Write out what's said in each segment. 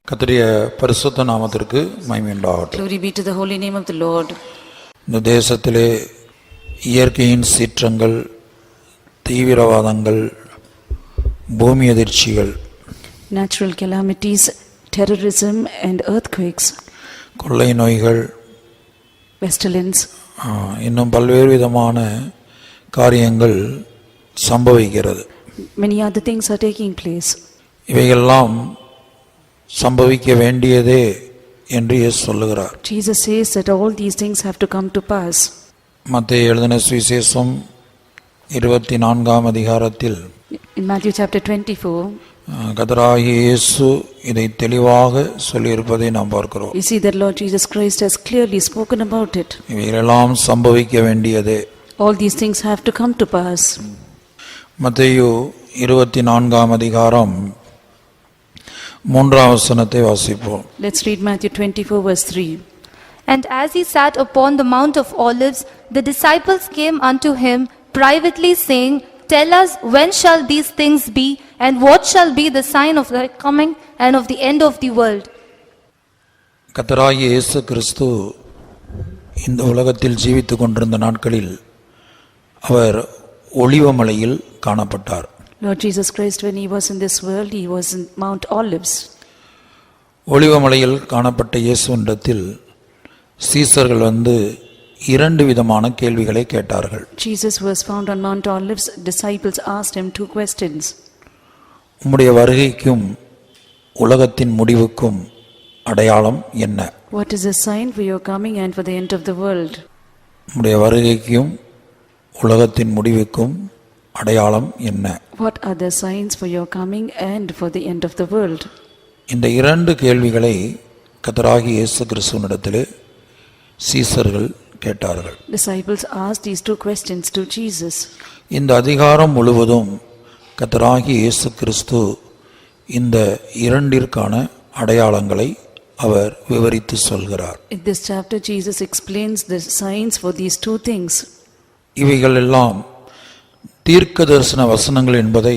கர்த்தருடைய பரிசுத்த நாமத்திற்கு மகிமை உண்டாகட்டும். Glory be to the holy name of the Lord. இந்த தேசத்திலே இயற்கையின் சீற்றங்கள், தீவிரவாதங்கள், பூமி அதிர்ச்சிகள், Natural calamities, terrorism and earthquakes, கொள்ளை நோய்கள், pestilence, இன்னும் பல்வேறு விதமான காரியங்கள் சம்பவிக்கிறது. many other things are taking place. இவைகளெல்லாம் சம்பவிக்க வேண்டியதே என்று இயேசு சொல்லுகிறார். Jesus says that all these things have to come to pass. மத்தேயு எழுதின சுவிசேஷம் 24ஆம் அதிகாரத்தில் In Matthew chapter 24, கர்த்தராகிய இயேசு இதை தெளிவாக சொல்லியிருப்பதை நாம் பார்க்கிறோம். we see that Lord Jesus Christ has clearly spoken about it. இவைகளெல்லாம் சம்பவிக்க வேண்டியதே. All these things have to come to pass. மத்தேயு 24ஆம் அதிகாரம் 3ஆம் வசனத்தை வாசிப்போம். Let's read Matthew 24 verse 3. And as he sat upon the Mount of Olives, the disciples came unto him privately, saying, Tell us, when shall these things be, and what shall be the sign of thy coming and of the end of the world? கர்த்தராகிய இயேசு கிறிஸ்து இந்த உலகத்தில் ஜீவித்துக் கொண்டிருந்த நாட்களில் அவர் ஒலிவமலையில் காணப்பட்டார். Lord Jesus Christ, when he was in this world, he was in Mount Olives. ஒலிவமலையில் காணப்பட்ட இயேசுவினிடத்தில் சீசர்கள் வந்து இரண்டு விதமான கேள்விகளை கேட்டார்கள். Jesus was found on Mount Olives. Disciples asked him two questions. உம்முடைய வருகைக்கும் உலகத்தின் முடிவுக்கும் அடையாளம் என்ன? What is the sign for your coming and for the end of the world? உம்முடைய வருகைக்கும் உலகத்தின் முடிவுக்கும் அடையாளம் என்ன? What are the signs for your coming and for the end of the world? இந்த இரண்டு கேள்விகளை கர்த்தராகிய இயேசு கிறிஸ்துவினிடத்திலே சீசர்கள் கேட்டார்கள். Disciples asked these two questions to Jesus. இந்த அதிகாரம் முழுவதும் கர்த்தராகிய இயேசு கிறிஸ்து இந்த இரண்டிற்கான அடையாளங்களை அவர் விவரித்து சொல்கிறார். In this chapter, Jesus explains the signs for these two things. இவைகள் எல்லாம் தீர்க்க தரிசன வசனங்கள் என்பதை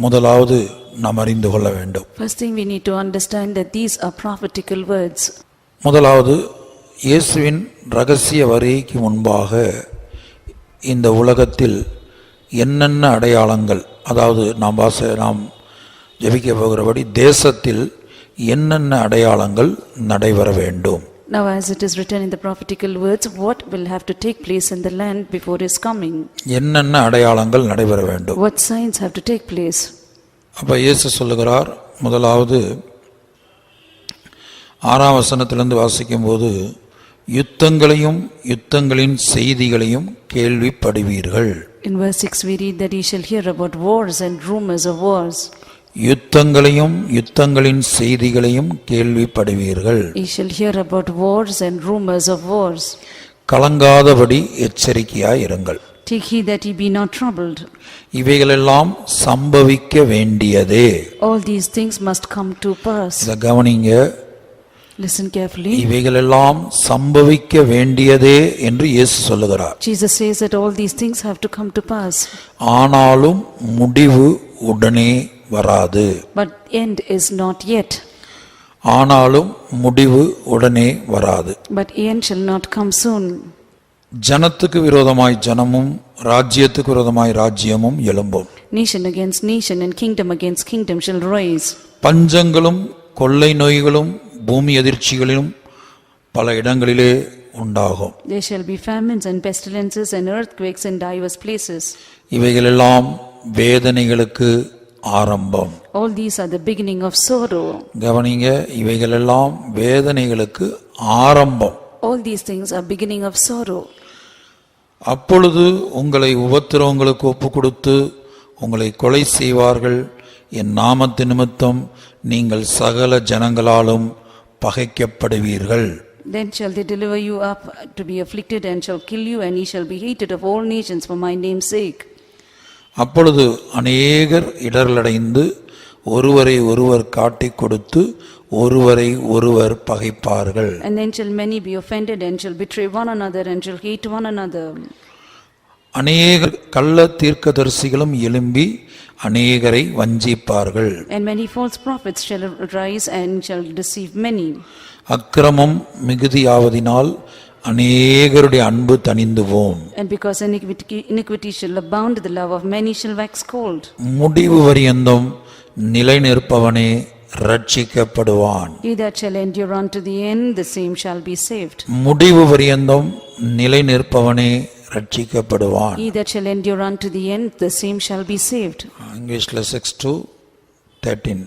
முதலாவது நாம் அறிந்து கொள்ள வேண்டும். First thing, we need to understand that these are prophetical words. முதலாவது, இயேசுவின் ரகசிய வருகைக்கு முன்பாக இந்த உலகத்தில் என்னென்ன அடையாளங்கள், அதாவது நாம் ஜெபிக்க போகிறபடி தேசத்தில் என்னென்ன அடையாளங்கள் நடைபெற வேண்டும். Now, as it is written in the prophetical words, what will have to take place in the land before his coming? என்னென்ன அடையாளங்கள் நடைபெற வேண்டும்? What signs have to take place? அப்ப இயேசு சொல்லுகிறார், முதலாவது 6ஆம் வசனத்திலிருந்து வாசிக்கும்போது, யுத்தங்களையும் யுத்தங்களின் செய்திகளையும் கேள்விப்படுவீர்கள். In verse 6 we read that ye shall hear about wars and rumors of wars. யுத்தங்களையும் யுத்தங்களின் செய்திகளையும் கேள்விப்படுவீர்கள். Ye shall hear about wars and rumors of wars. கலங்காதபடி எச்சரிக்கையாய் இருங்கள். Take heed that ye be not troubled. இவைகளெல்லாம் சம்பவிக்க வேண்டியதே. All these things must come to pass. இத கவனிங்க. Listen carefully. இவைகளெல்லாம் சம்பவிக்க வேண்டியதே என்று இயேசு சொல்லுகிறார். Jesus says that all these things have to come to pass. ஆனாலும் முடிவு உடனே வராது. But end is not yet. ஆனாலும் முடிவு உடனே வராது. But end shall not come soon. ஜனத்துக்கு விரோதமாய் ஜனமும் ராஜ்யத்துக்கு விரோதமாய் ராஜ்யமும் எழும்பும். Nation against nation and kingdom against kingdom shall rise. பஞ்சங்களும் கொள்ளை நோய்களும் பூமி அதிர்ச்சிகளிலும் பல இடங்களிலே உண்டாகும். There shall be famines and pestilences and earthquakes in diverse places. இவைகளெல்லாம் வேதனைகளுக்கு ஆரம்பம். All these are the beginning of sorrow. கவனிங்க, இவைகளெல்லாம் வேதனைகளுக்கு ஆரம்பம். All these things are beginning of sorrow. அப்பொழுது உங்களை உபத்திரவங்களுக்கு ஒப்புக்கொடுத்து உங்களை கொலை செய்வார்கள். என் நாமத்து நிமித்தம் நீங்கள் சகல ஜனங்களாலும் பகைக்கப்படுவீர்கள். Then shall they deliver you up to be afflicted and shall kill you, and ye shall be hated of all nations for my name's sake. அப்பொழுது அநேகர் இடரலடைந்து ஒருவரை ஒருவர் காட்டிக் கொடுத்து ஒருவரை ஒருவர் பகைப்பார்கள். And then shall many be offended and shall betray one another and shall hate one another. அநேக கள்ள தீர்க்கதரிசிகளும் எழும்பி அநேகரை வஞ்சிப்பார்கள். And many false prophets shall arise and shall deceive many. அக்கிரமம் மிகுதியாவதினால் அநேகருடைய அன்பு தணிந்து போம். And because iniquity shall abound, the love of many shall wax cold. முடிவு பரியந்தம் நிலை நிற்பவனே ரட்சிக்கப்படுவான். He that shall endure unto the end, the same shall be saved. முடிவு பரியந்தம் நிலை நிற்பவனே ரட்சிக்கப்படுவான். He that shall endure unto the end, the same shall be saved. இங்கிலீஷ்ல 6:13.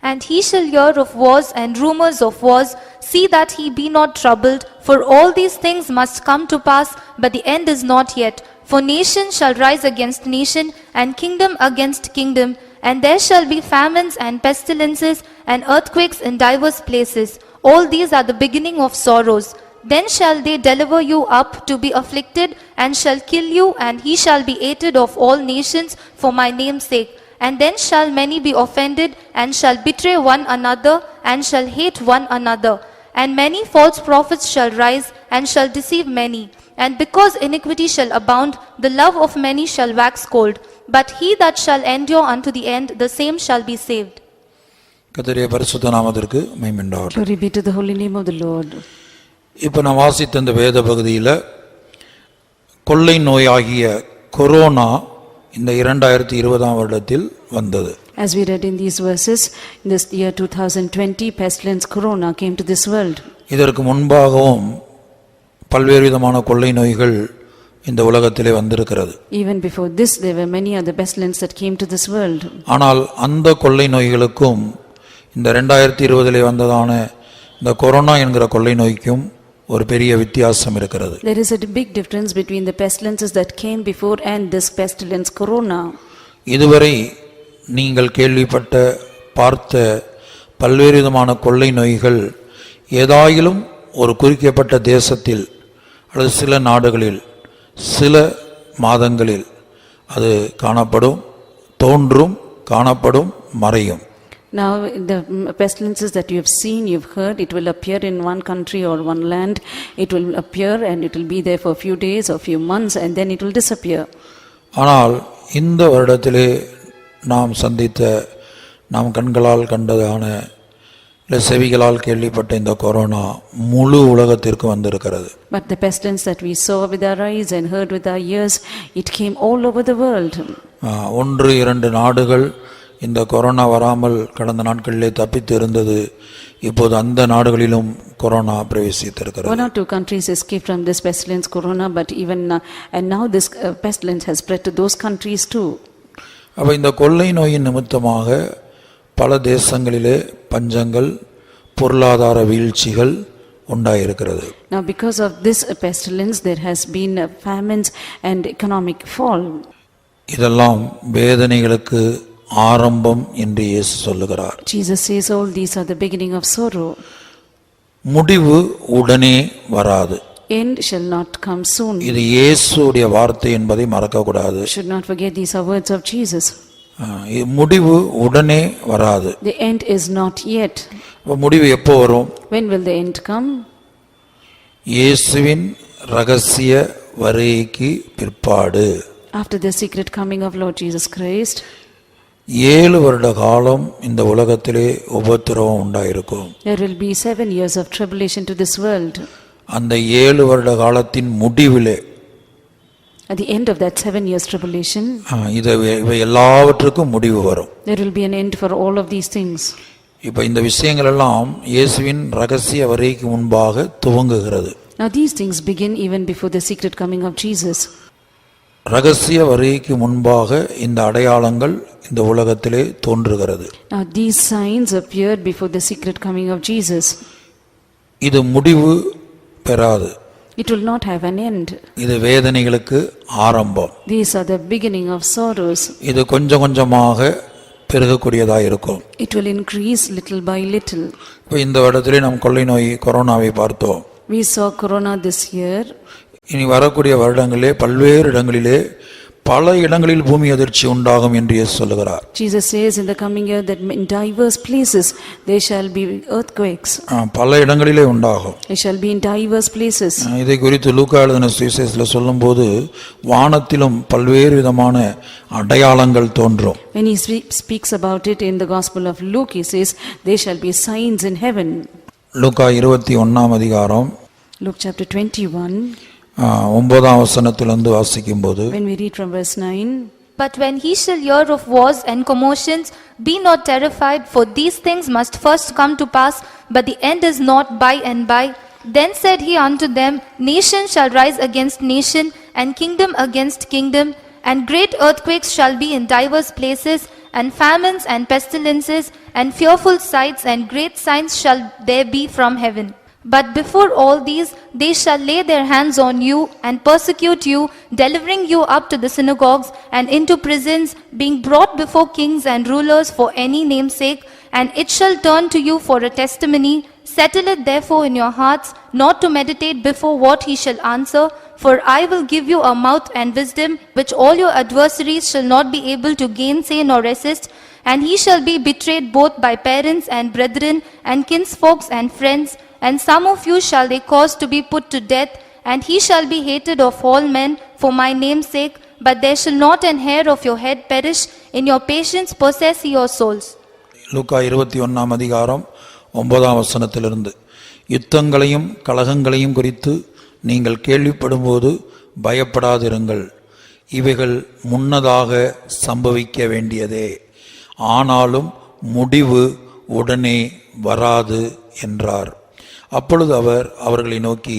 And he shall hear of wars and rumors of wars. See that he be not troubled, for all these things must come to pass, but the end is not yet. For nation shall rise against nation, and kingdom against kingdom, and there shall be famines and pestilences and earthquakes in divers places. All these are the beginning of sorrows. Then shall they deliver you up to be afflicted, and shall kill you, and he shall be hated of all nations for my name's sake. And then shall many be offended, and shall betray one another, and shall hate one another. And many false prophets shall rise, and shall deceive many. And because iniquity shall abound, the love of many shall wax cold. But he that shall endure unto the end, the same shall be saved. கர்த்தருடைய பரிசுத்த நாமத்திற்கு மகிமை உண்டாகட்டும். Glory be to the holy name of the Lord. இப்போ நான் வாசித்த இந்த வேத பகுதியில் கொள்ளை நோயாகிய கொரோனா இந்த 2020 வருடத்தில் வந்தது. As we read in these verses, in this year 2020, pestilence corona came to this world. இதற்கு முன்பாகவும் பல்வேறு விதமான கொள்ளை நோய்கள் இந்த உலகத்திலே வந்திருக்கிறது. Even before this, there were many other pestilence that came to this world. ஆனால் அந்த கொள்ளை நோய்களுக்கும் இந்த 2020 வந்ததான இந்த கொரோனா என்கிற கொள்ளை நோய்க்கும் ஒரு பெரிய வித்தியாசம் இருக்கிறது. There is a big difference between the pestilences that came before and this pestilence corona. இதுவரை நீங்கள் கேள்விப்பட்ட பார்த்த பல்வேறு விதமான கொள்ளை நோய்கள் ஏதாயிலும் ஒரு குறிக்கப்பட்ட தேசத்தில் அல்லது சில நாடுகளில் சில மாதங்களில் அது காணப்படும், தோன்றும், காணப்படும், மறையும். Now the pestilences that you have seen, you've heard, it will appear in one country or one land. It will appear and it will be there for a few days or few months and then it will disappear. ஆனால் இந்த வருடத்திலே நாம் சந்தித்த, நாம் கண்களால் கண்டதான இல்லை செவிகளால் கேள்விப்பட்ட இந்த கொரோனா முழு உலகத்திற்கு வந்திருக்கிறது. But the pestilence that we saw with our eyes and heard with our ears, it came all over the world. 1-2 நாடுகள் இந்த கொரோனா வராமல் கடந்த நாட்களிலே தப்பித்து இருந்தது. இப்போது அந்த நாடுகளிலும் corona பிரவேசித்திருக்கிறது. 1 or 2 countries escaped from this pestilence corona, but even and now this pestilence has spread to those countries too. அப்ப இந்த கொள்ளை நோயின் நிமித்தமாக பல தேசங்களிலே பஞ்சங்கள், பொருளாதார வீழ்ச்சிகள் உண்டாயிருக்கிறது. Now because of this pestilence there has been famines and economic fall. இதெல்லாம் வேதனைகளுக்கு ஆரம்பம் என்று இயேசு சொல்லுகிறார். Jesus says all these are the beginning of sorrow. முடிவு உடனே வராது. End shall not come soon. இது இயேசுவுடைய வார்த்தை என்பதை மறக்க கூடாது. Should not forget these are words of Jesus. முடிவு உடனே வராது. The end is not yet. முடிவு எப்போ வரும்? When will the end come? இயேசுவின் ரகசிய வருகைக்கு பிற்பாடு. After the secret coming of Lord Jesus Christ. 7 வருட காலம் இந்த உலகத்திலே உபத்திரவம் உண்டாயிருக்கும். There will be 7 years of tribulation to this world. அந்த 7 வருட காலத்தின் முடிவிலே, at the end of that 7 years tribulation, இவை எல்லாவற்றுக்கும் முடிவு வரும். there will be an end for all of these things. இப்ப இந்த விஷயங்கள் எல்லாம் இயேசுவின் ரகசிய வருகைக்கு முன்பாக துவங்குகிறது. Now these things begin even before the secret coming of Jesus. ரகசிய வருகைக்கு முன்பாக இந்த அடையாளங்கள் இந்த உலகத்திலே தோன்றுகிறது. Now these signs appeared before the secret coming of Jesus. இது முடிவு பெறாது. It will not have an end. இது வேதனைகளுக்கு ஆரம்பம். These are the beginning of sorrows. இது கொஞ்சம் கொஞ்சமாக பெருகக்கூடியதா இருக்கும். It will increase little by little. இப்போ இந்த வருடத்திலே நாம் கொள்ளை நோய் கொரோனாவை பார்த்தோம். We saw corona this year. இனி வரக்கூடிய வருடங்களிலே பல்வேறு இடங்களிலே பல இடங்களில் பூமி அதிர்ச்சி உண்டாகும் என்று இயேசு சொல்லுகிறார். Jesus says in the coming year that in diverse places there shall be earthquakes. பல இடங்களிலே உண்டாகும். It shall be in diverse places. இதை குறித்து லூக்கா எழுதின சுவிசேஷத்தில் சொல்லும்போது வானத்திலும் பல்வேறு விதமான அடையாளங்கள் தோன்றும். When he speaks about it in the Gospel of Luke, he says there shall be signs in heaven. லூக்கா 21 அதிகாரம் Luke chapter 21. 9 வசனத்திலிருந்து வாசிக்கும்போது, When we read from verse 9, But when he shall hear of wars and commotions, be not terrified, for these things must first come to pass, but the end is not by and by. Then said he unto them, Nation shall rise against nation, and kingdom against kingdom, and great earthquakes shall be in divers places, and famines and pestilences, and fearful sights and great signs shall there be from heaven. But before all these, they shall lay their hands on you and persecute you, delivering you up to the synagogues and into prisons, being brought before kings and rulers for any name's sake, and it shall turn to you for a testimony. Settle it therefore in your hearts, not to meditate before what he shall answer, for I will give you a mouth and wisdom, which all your adversaries shall not be able to gainsay nor resist. And he shall be betrayed both by parents and brethren, and kinsfolks and friends, and some of you shall they cause to be put to death, and he shall be hated of all men for my name's sake, but there shall not an hair of your head perish. In your patience possess your souls. லூக்கா 21 அதிகாரம் 9 வசனத்திலிருந்து, யுத்தங்களையும் கலகங்களையும் குறித்து நீங்கள் கேள்விப்படும்போது பயப்படாதிருங்கள், இவைகள் முன்னதாக சம்பவிக்க வேண்டியதே, ஆனாலும் முடிவு உடனே வராது என்றார். அப்பொழுது அவர் அவர்களை நோக்கி,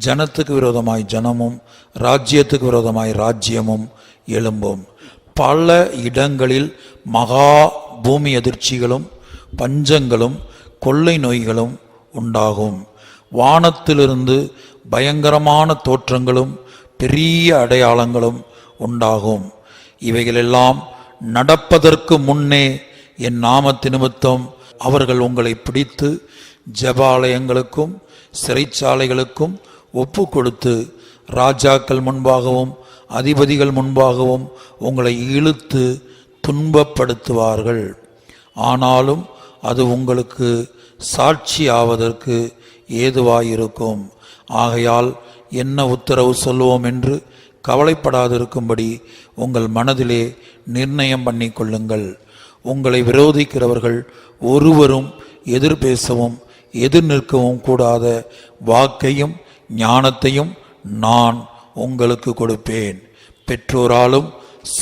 ஜனத்துக்கு விரோதமாய் ஜனமும் ராஜ்யத்துக்கு விரோதமாய் ராஜ்யமும் எழும்பும். பல இடங்களில் மகா பூமி அதிர்ச்சிகளும் பஞ்சங்களும் கொள்ளை நோய்களும் உண்டாகும். வானத்திலிருந்து பயங்கரமான தோற்றங்களும் பெரிய அடையாளங்களும் உண்டாகும். இவைகளெல்லாம் நடப்பதற்கு முன்னே என் நாமத்து நிமித்தம் அவர்கள் உங்களை பிடித்து ஜெபாலயங்களுக்கும் சிறைச்சாலைகளுக்கும் ஒப்பு கொடுத்து ராஜாக்கள் முன்பாகவும் அதிபதிகள் முன்பாகவும் உங்களை இழுத்து துன்பப்படுத்துவார்கள். ஆனாலும் அது உங்களுக்கு சாட்சி ஆவதற்கு ஏதுவாயிருக்கும். ஆகையால் என்ன உத்தரவு சொல்லுவோம் என்று கவலைப்படாதிருக்கும்படி உங்கள் மனதிலே நிர்ணயம் பண்ணி கொள்ளுங்கள். உங்களை விரோதிக்கிறவர்கள் ஒருவரும் எதிர் பேசவும் எதிர் நிற்கவும் கூடாத வாக்கையும் ஞானத்தையும் நான் உங்களுக்கு கொடுப்பேன். பெற்றோராலும்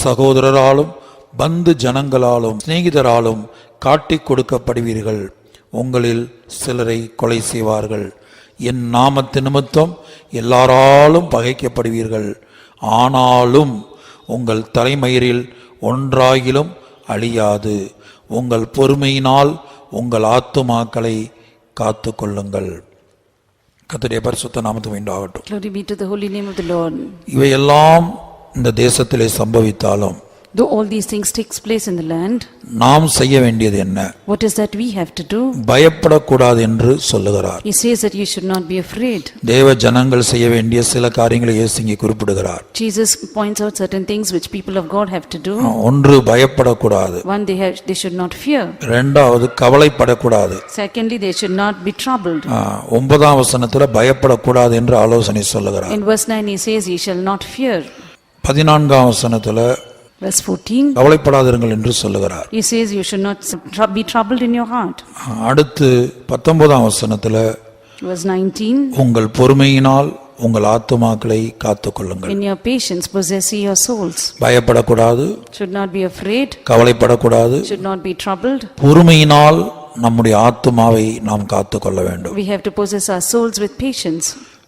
சகோதரராலும் பந்து ஜனங்களாலும் சிநேகிதராலும் காட்டிக் கொடுக்கப்படுவீர்கள். உங்களில் சிலரை கொலை செய்வார்கள். என் நாமத்து நிமித்தம் எல்லாராலும் பகைக்கப்படுவீர்கள். ஆனாலும் உங்கள் தலைமயிரில் ஒன்றாகிலும் அழியாது. உங்கள் பொறுமையினால் உங்கள் ஆத்துமாக்களை காத்து கொள்ளுங்கள். கர்த்தருடைய பரிசுத்த நாமத்துக்கு உண்டாகட்டும். Glory be to the holy name of the Lord. இவையெல்லாம் இந்த தேசத்திலே சம்பவித்தாலும், Though all these things takes place in the land, நாம் செய்ய வேண்டியது என்ன? what is that we have to do? பயப்படக்கூடாது என்று சொல்லுகிறார். He says that you should not be afraid. தேவ ஜனங்கள் செய்ய வேண்டிய சில காரியங்களை இயேசு இங்கே குறிப்பிடுகிறார். Jesus points out certain things which people of God have to do. ஒன்று, பயப்படக்கூடாது. One, they should not fear. இரண்டாவது, கவலைப்படக்கூடாது. Secondly, they should not be troubled. 9 வசனத்துல பயப்படக்கூடாது என்று ஆலோசனை சொல்லுகிறார். In verse 9 he says, ye shall not fear. 14 வசனத்துல Verse 14, கவலைப்படாதிருங்கள் என்று சொல்லுகிறார். he says you should not be troubled in your heart. அடுத்து 19 வசனத்துல Verse 19, உங்கள் பொறுமையினால் உங்கள் ஆத்துமாக்களை காத்துக்கொள்ளுங்கள். in your patience possess ye your souls. பயப்படக்கூடாது, Should not be afraid, கவலைப்படக்கூடாது. should not be troubled. பொறுமையினால் நம்முடைய ஆத்துமாவை நாம் காத்துக்கொள்ள வேண்டும். We have to possess our souls with patience.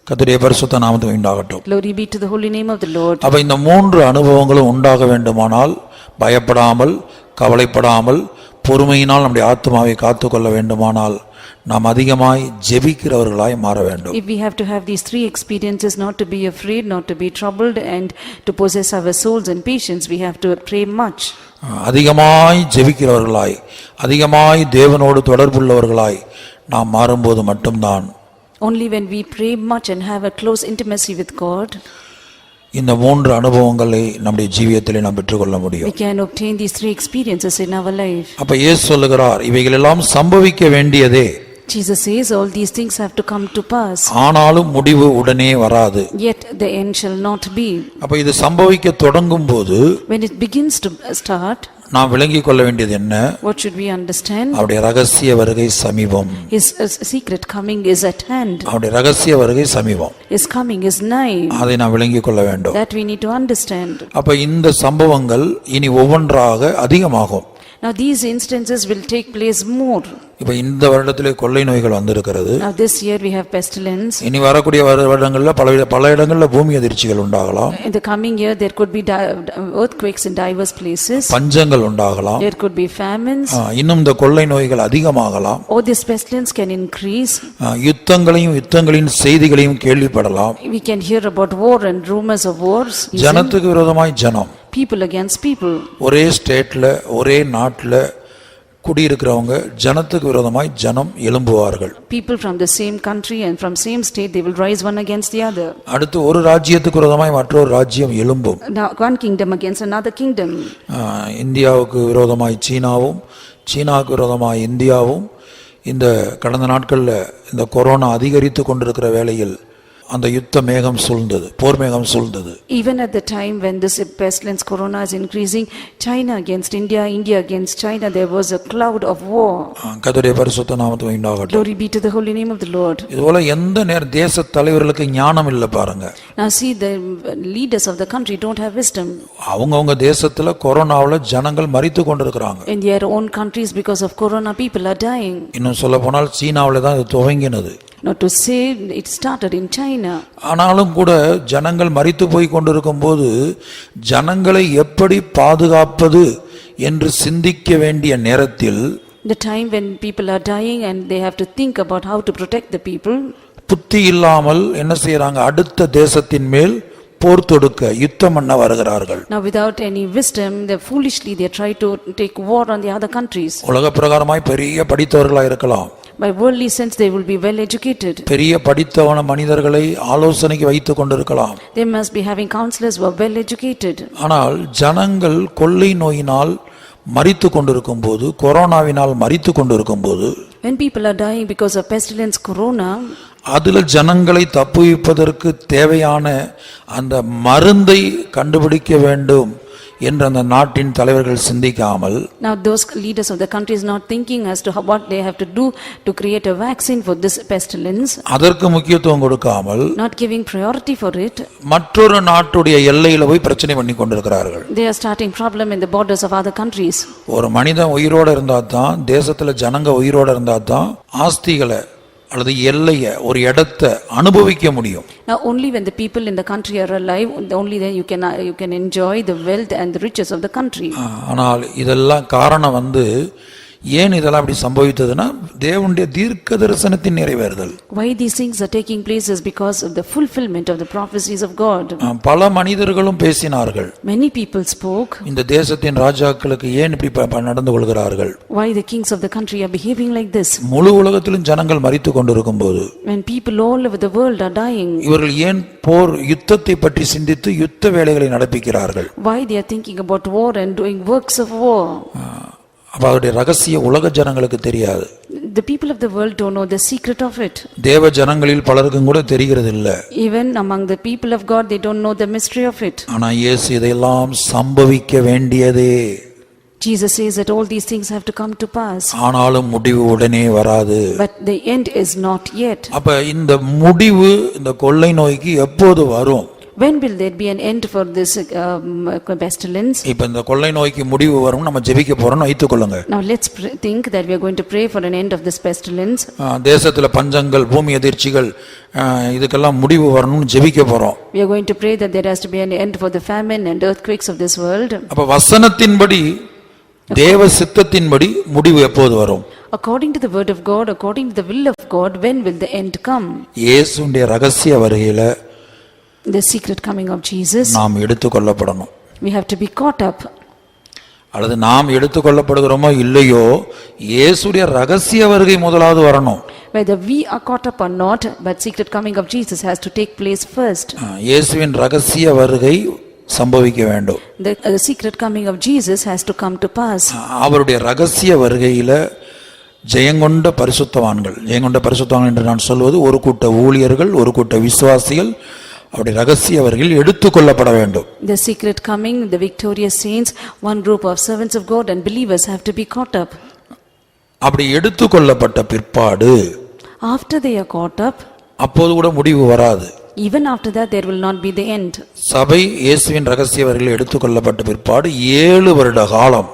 கர்த்தருடைய பரிசுத்த நாமத்துக்கு உண்டாகட்டும். Glory be to the holy name of the Lord. அப்ப இந்த 3 அனுபவங்களும் உண்டாக வேண்டுமானால், பயப்படாமல் கவலைப்படாமல் பொறுமையினால் நம்முடைய ஆத்துமாவை காத்துக்கொள்ள வேண்டுமானால், நாம் அதிகமாய் ஜெபிக்கிறவர்களாய் மாற வேண்டும். If we have to have these 3 experiences, not to be afraid, not to be troubled, and to possess our souls and patience, we have to pray much. அதிகமாய் ஜெபிக்கிறவர்களாய், அதிகமாய் தேவனோடு தொடர்புள்ளவர்களாய் நாம் மாறும்போது மட்டும்தான் Only when we pray much and have a close intimacy with God, இந்த மூன்று அனுபவங்களை நம்முடைய ஜீவியத்திலே நாம் பெற்றுக்கொள்ள We முடியும். can obtain these three experiences in our life. அப்ப இயேசு சொல்லுகிறார், இவைகள் எல்லாம் சம்பவிக்க வேண்டியதே, Jesus says all these things have to come to pass, ஆனாலும் முடிவு உடனே வராது. yet the end shall not be. அப்ப இது சம்பவிக்க தொடங்கும் போது When it begins to start, நாம் விளங்கிக் கொள்ள வேண்டியது என்ன? what should we understand? அவருடைய ரகசிய வருகை சமீபம். His secret coming is at hand. அவருடைய ரகசிய வருகை சமீபம். His coming is nigh. அதை நாம் விளங்கிக் கொள்ள வேண்டும். That we need to understand. அப்ப இந்த சம்பவங்கள் இனி ஒவ்வொன்றாக அதிகமாகும். Now these instances will take place more. இப்ப இந்த வருடத்திலே கொள்ளை நோய்கள் வந்திருக்கிறது. Now this year we have pestilence. இனி வரக்கூடிய வருடங்கள்ல பல இடங்கள்ல பூமி அதிர்ச்சிகள் உண்டாகலாம். In the coming year there could be earthquakes in diverse places. பஞ்சங்கள் உண்டாகலாம். There could be famines. இன்னும் இந்த கொள்ளை நோய்கள் அதிகமாகலாம். Or this pestilence can increase. யுத்தங்களின் செய்திகளையும் கேள்விப்படலாம். We can hear about war and rumors of wars. ஜனத்துக்கு விரோதமாய் ஜனம், People against people. ஒரே ஸ்டேட்ல ஒரே நாட்டுல குடியிருக்கிறவங்க ஜனத்துக்கு விரோதமாய் ஜனம் எழும்புவார்கள். People from the same country and from same state, they will rise one against the other. அடுத்து ஒரு ராஜ்யத்துக்கு விரோதமாய் மற்றொரு ராஜ்யம் எழும்பும். Now one kingdom against another kingdom. இந்தியாவுக்கு விரோதமாய் சீனாவும், சீனாவுக்கு விரோதமாய் இந்தியாவும், இந்த கடந்த நாட்கள்ல இந்த கொரோனா அதிகரித்து கொண்டிருக்கிற வேளையில் அந்த யுத்த மேகம் சூழ்ந்தது, போர் மேகம் சூழ்ந்தது. Even at the time when this pestilence corona is increasing, China against India, India against China, there was a cloud of war. கர்த்தருடைய பரிசுத்த நாமத்துக்கு உண்டாகட்டும். Glory be to the holy name of the Lord. இதுபோல எந்த தேச தலைவர்களுக்கு ஞானம் இல்லை பாருங்க. Now see, the leaders of the country don't have wisdom. அவங்கவங்க தேசத்துல கொரோனாவுல ஜனங்கள் மரித்து கொண்டிருக்கிறாங்க. In their own countries, because of corona, people are dying. இன்னும் சொல்ல போனால் சீனாவில தான் இது துவங்கினது. Not to say it started in China. ஆனாலும் கூட ஜனங்கள் மரித்து போய் கொண்டிருக்கும் போது ஜனங்களை எப்படி பாதுகாப்பது என்று சிந்திக்க வேண்டிய நேரத்தில், The time when people are dying and they have to think about how to protect the people, புத்தி இல்லாமல் என்ன செய்யறாங்க, அடுத்த தேசத்தின் மேல் போர் தொடுக்க யுத்தம் பண்ண வருகிறார்கள். now without any wisdom, they foolishly they try to take war on the other countries. உலக பிரகாரமாய் பெரிய படித்தவர்களா இருக்கலாம். By worldly sense, they will be well educated. பெரிய படித்தவன மனிதர்களை ஆலோசனைக்கு வைத்துக் கொண்டிருக்கலாம். They must be having counselors who are well educated. ஆனால் ஜனங்கள் கொள்ளை நோயினால் மரித்து கொண்டிருக்கும் போது, கொரோனாவினால் மரித்து கொண்டிருக்கும் போது, When people are dying because of pestilence corona, அதுல ஜனங்களை தப்புவிப்பதற்கு தேவையான அந்த மருந்தை கண்டுபிடிக்க வேண்டும் என்று அந்த நாட்டின் தலைவர்கள் சிந்திக்காமல், now those leaders of the country is not thinking as to what they have to do to create a vaccine for this pestilence, அதற்கு முக்கியத்துவம் கொடுக்காமல், not giving priority for it, மற்றொரு நாட்டுடைய எல்லையில போய் பிரச்சனை பண்ணி கொண்டிருக்கிறார்கள். they are starting problem in the borders of other countries. ஒரு மனிதன் உயிரோட இருந்தா தான், தேசத்துல ஜனங்க உயிரோட இருந்தா தான் ஆஸ்திகளை அல்லது எல்லைய ஒரு இடத்தை அனுபவிக்க முடியும். Now only when the people in the country are alive, only then you can enjoy the wealth and the riches of the country. ஆனால் இதெல்லாம் காரணம் ஏன் இதெல்லாம் அப்படி சம்பவித்ததுன்னா, தேவனுடைய தீர்க்க தரிசனத்தின் நிறைவேறுதல். Why these things are taking place is because of the fulfillment of the prophecies of God. பல மனிதர்களும் பேசினார்கள். Many people spoke. இந்த தேசத்தின் ராஜாக்களுக்கு ஏன் இப்படி நடந்து கொள்கிறார்கள்? Why the kings of the country are behaving like this? முழு உலகத்திலும் ஜனங்கள் மரித்து கொண்டிருக்கும் போது, When people all over the world are dying, இவர்கள் ஏன் யுத்தத்தை பற்றி சிந்தித்து யுத்த வேலைகளை நடப்பிக்கிறார்கள்? why they are thinking about war and doing works of war? அவருடைய ரகசிய உலக ஜனங்களுக்கு தெரியாது. The people of the world don't know the secret of it. தேவ ஜனங்களில் பலருக்கும் கூட தெரிகிறது இல்ல. Even among the people of God, they don't know the mystery of it. ஆனா இயேசு இதெல்லாம் சம்பவிக்க வேண்டியதே. Jesus says that all these things have to come to pass. ஆனாலும் முடிவு உடனே வராது. But the end is not yet. அப்ப இந்த முடிவு இந்த கொள்ளை நோய்க்கு எப்போது வரும்? When will there be an end for this pestilence? இப்ப இந்த கொள்ளை நோய்க்கு முடிவு வரும், நம்ம ஜெபிக்க போறோம்னு வைத்துக்கொள்ளுங்க. Now let's think that we are going to pray for an end of this pestilence. தேசத்துல பஞ்சங்கள், பூமி அதிர்ச்சிகள், இதுக்கெல்லாம் முடிவு வரணும்னு ஜெபிக்க போறோம். We are going to pray that there has to be an end for the famine and earthquakes of this world. அப்ப வசனத்தின்படி, தேவ சித்தத்தின்படி முடிவு எப்போது வரும்? According to the word of God, according to the will of God, when will the end come? இயேசுவின் ரகசிய வருகையில The secret coming of Jesus, நாம் எடுத்துக்கொள்ளப்படணும். we have to be caught up. அல்லது நாம் எடுத்துக்கொள்ளப்படுகிறோமோ இல்லையோ இயேசுடைய ரகசிய வருகை முதலாவது வரணும். Whether we are caught up or not, but secret coming of Jesus has to take place first. இயேசுவின் ரகசிய வருகை சம்பவிக்க வேண்டும். The secret coming of Jesus has to come to pass. அவருடைய ரகசிய வருகையில ஜெயங்கொண்ட பரிசுத்தவான்கள் என்று நான் சொல்வது ஒரு கூட்ட ஊழியர்கள், ஒரு கூட்ட விசுவாசிகள் அவருடைய ரகசிய வருகையில் எடுத்துக்கொள்ளப்பட வேண்டும். The secret coming, the victorious saints, one group of servants of God and believers have to be caught up. அப்படி எடுத்துக்கொள்ளப்பட்ட பிற்பாடு After they are caught up, அப்போது கூட முடிவு வராது. even after that there will not be the end. சபை இயேசுவின் ரகசிய வருகையில் எடுத்துக்கொள்ளப்பட்ட பிற்பாடு 7 வருட காலம்.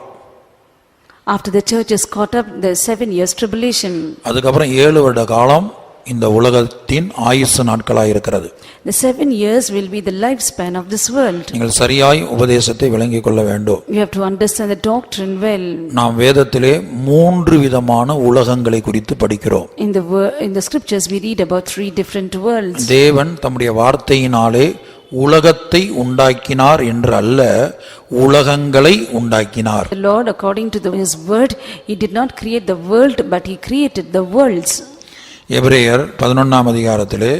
After the church is caught up, there is 7 years tribulation. அதுக்கப்புறம் 7 வருட காலம் இந்த உலகத்தின் ஆயுசு நாட்களாய் இருக்கிறது. The 7 years will be the lifespan of this world. நீங்கள் சரியாய் உபதேசத்தை விளங்கிக் கொள்ள வேண்டும். You have to understand the doctrine well. நாம் வேதத்திலே 3 விதமான உலகங்களை குறித்து படிக்கிறோம். In the scriptures we read about 3 different worlds. தேவன் தம்முடைய வார்த்தையினாலே உலகத்தை உண்டாக்கினார் என்று அல்ல, உலகங்களை உண்டாக்கினார். The Lord, according to his word, he did not create the world but he created the worlds. எபிரேயர் 11ஆம் அதிகாரத்திலே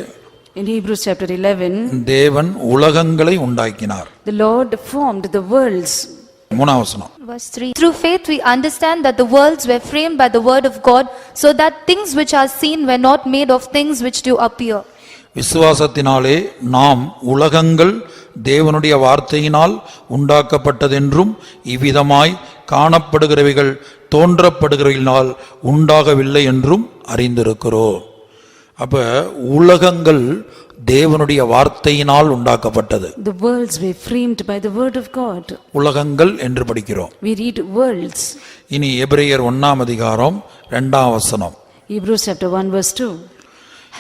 In Hebrews chapter 11, தேவன் உலகங்களை உண்டாக்கினார். the Lord formed the worlds. 3ஆம் வசனம். Verse 3. Through faith we understand that the worlds were framed by the word of God, so that things which are seen were not made of things which do appear. விசுவாசத்தினாலே நாம் உலகங்கள் தேவனுடைய வார்த்தையினால் உண்டாக்கப்பட்டதென்றும் இவ்விதமாய் காணப்படுகிறவைகள் தோன்றப்படுகிறவைகளினால் உண்டாகவில்லை என்றும் அறிந்திருக்கிறோம். அப்ப உலகங்கள் தேவனுடைய வார்த்தையினால் உண்டாக்கப்பட்டது. The worlds were framed by the word of God. உலகங்கள் என்று படிக்கிறோம். We read worlds. இனி எபிரேயர் 1ஆம் அதிகாரம் 2ஆம் வசனம். Hebrews chapter 1 verse 2.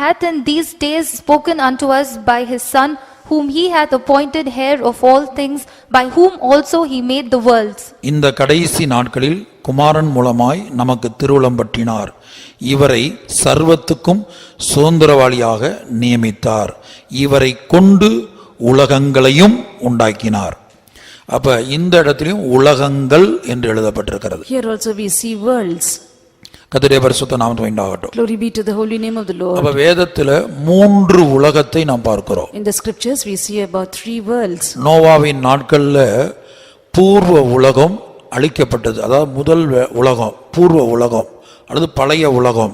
Hath in these days spoken unto us by his Son, whom he hath appointed heir of all things, by whom also he made the worlds. இந்த கடைசி நாட்களில் குமாரன் மூலமாய் நமக்கு திருவுளம் பற்றினார். இவரை சர்வத்துக்கும் சுதந்திரவாளியாக நியமித்தார். இவரை கொண்டு உலகங்களையும் உண்டாக்கினார். அப்ப இந்த இடத்திலும் உலகங்கள் என்று எழுதப்பட்டிருக்கிறது. Here also we see worlds. கர்த்தருடைய பரிசுத்த நாமத்துக்கு உண்டாகட்டும். Glory be to the holy name of the Lord. அப்ப வேதத்துல 3 உலகத்தை நாம் பார்க்கிறோம். In the scriptures we see about 3 worlds. நோவாவின் நாட்கள்ல பூர்வ உலகம் அழிக்கப்பட்டது. அதாவது முதல் உலகம், பூர்வ உலகம் அல்லது பழைய உலகம்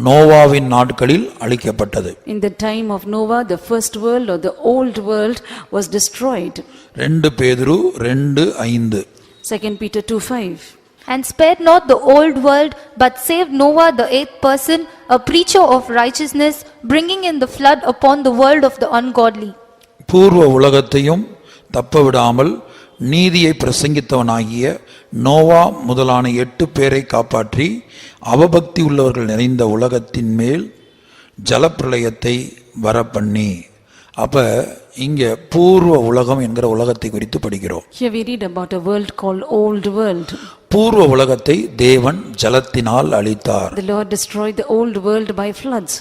நோவாவின் நாட்களில் அழிக்கப்பட்டது. In the time of Noah, the first world or the old world was destroyed. 2 பேதுரு 2:5. 2 Peter 2:5. And spared not the old world, but saved Noah the 8th person, a preacher of righteousness, bringing in the flood upon the world of the ungodly. பூர்வ உலகத்தையும் தப்பவிடாமல் நீதியை பிரசங்கித்தவனாகிய நோவா முதலான 8 பேரை காப்பாற்றி அவபக்தி உள்ளவர்கள் நிறைந்த உலகத்தின் மேல் ஜலப்பிரளயத்தை வரப்பண்ணி. அப்ப இங்க பூர்வ உலகம் என்கிற உலகத்தை குறித்து படிக்கிறோம். Here we read about a world called old world. பூர்வ உலகத்தை தேவன் ஜலத்தினால் அழித்தார். The Lord destroyed the old world by floods.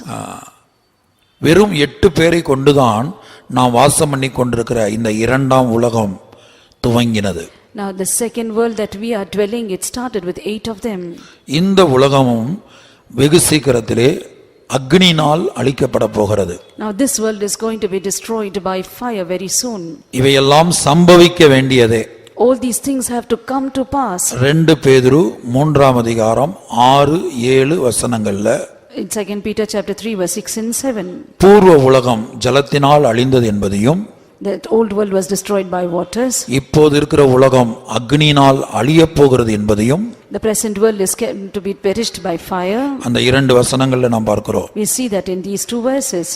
வெறும் 8 பேரை கொண்டுதான் நாம் வாசம் பண்ணி கொண்டிருக்கிற இந்த 2ஆம் உலகம் துவங்கினது. Now the second world that we are dwelling, it started with 8 of them. இந்த உலகமும் வெகு சீக்கிரத்திலே அக்னியினால் அழிக்கப்பட போகிறது. Now this world is going to be destroyed by fire very soon. இவையெல்லாம் சம்பவிக்க வேண்டியதே. All these things have to come to pass. 2 பேதுரு 3ஆம் அதிகாரம் 6-7 வசனங்கள்ல In 2 Peter chapter 3 verse 6 and 7. பூர்வ உலகம் ஜலத்தினால் அழிந்தது என்பதையும், That old world was destroyed by waters. இப்போது இருக்கிற உலகம் அக்னியினால் அழியப் போகிறது என்பதையும் The present world is to be perished by fire. அந்த 2 வசனங்கள்ல நாம் பார்க்கிறோம். We see that in these 2 verses.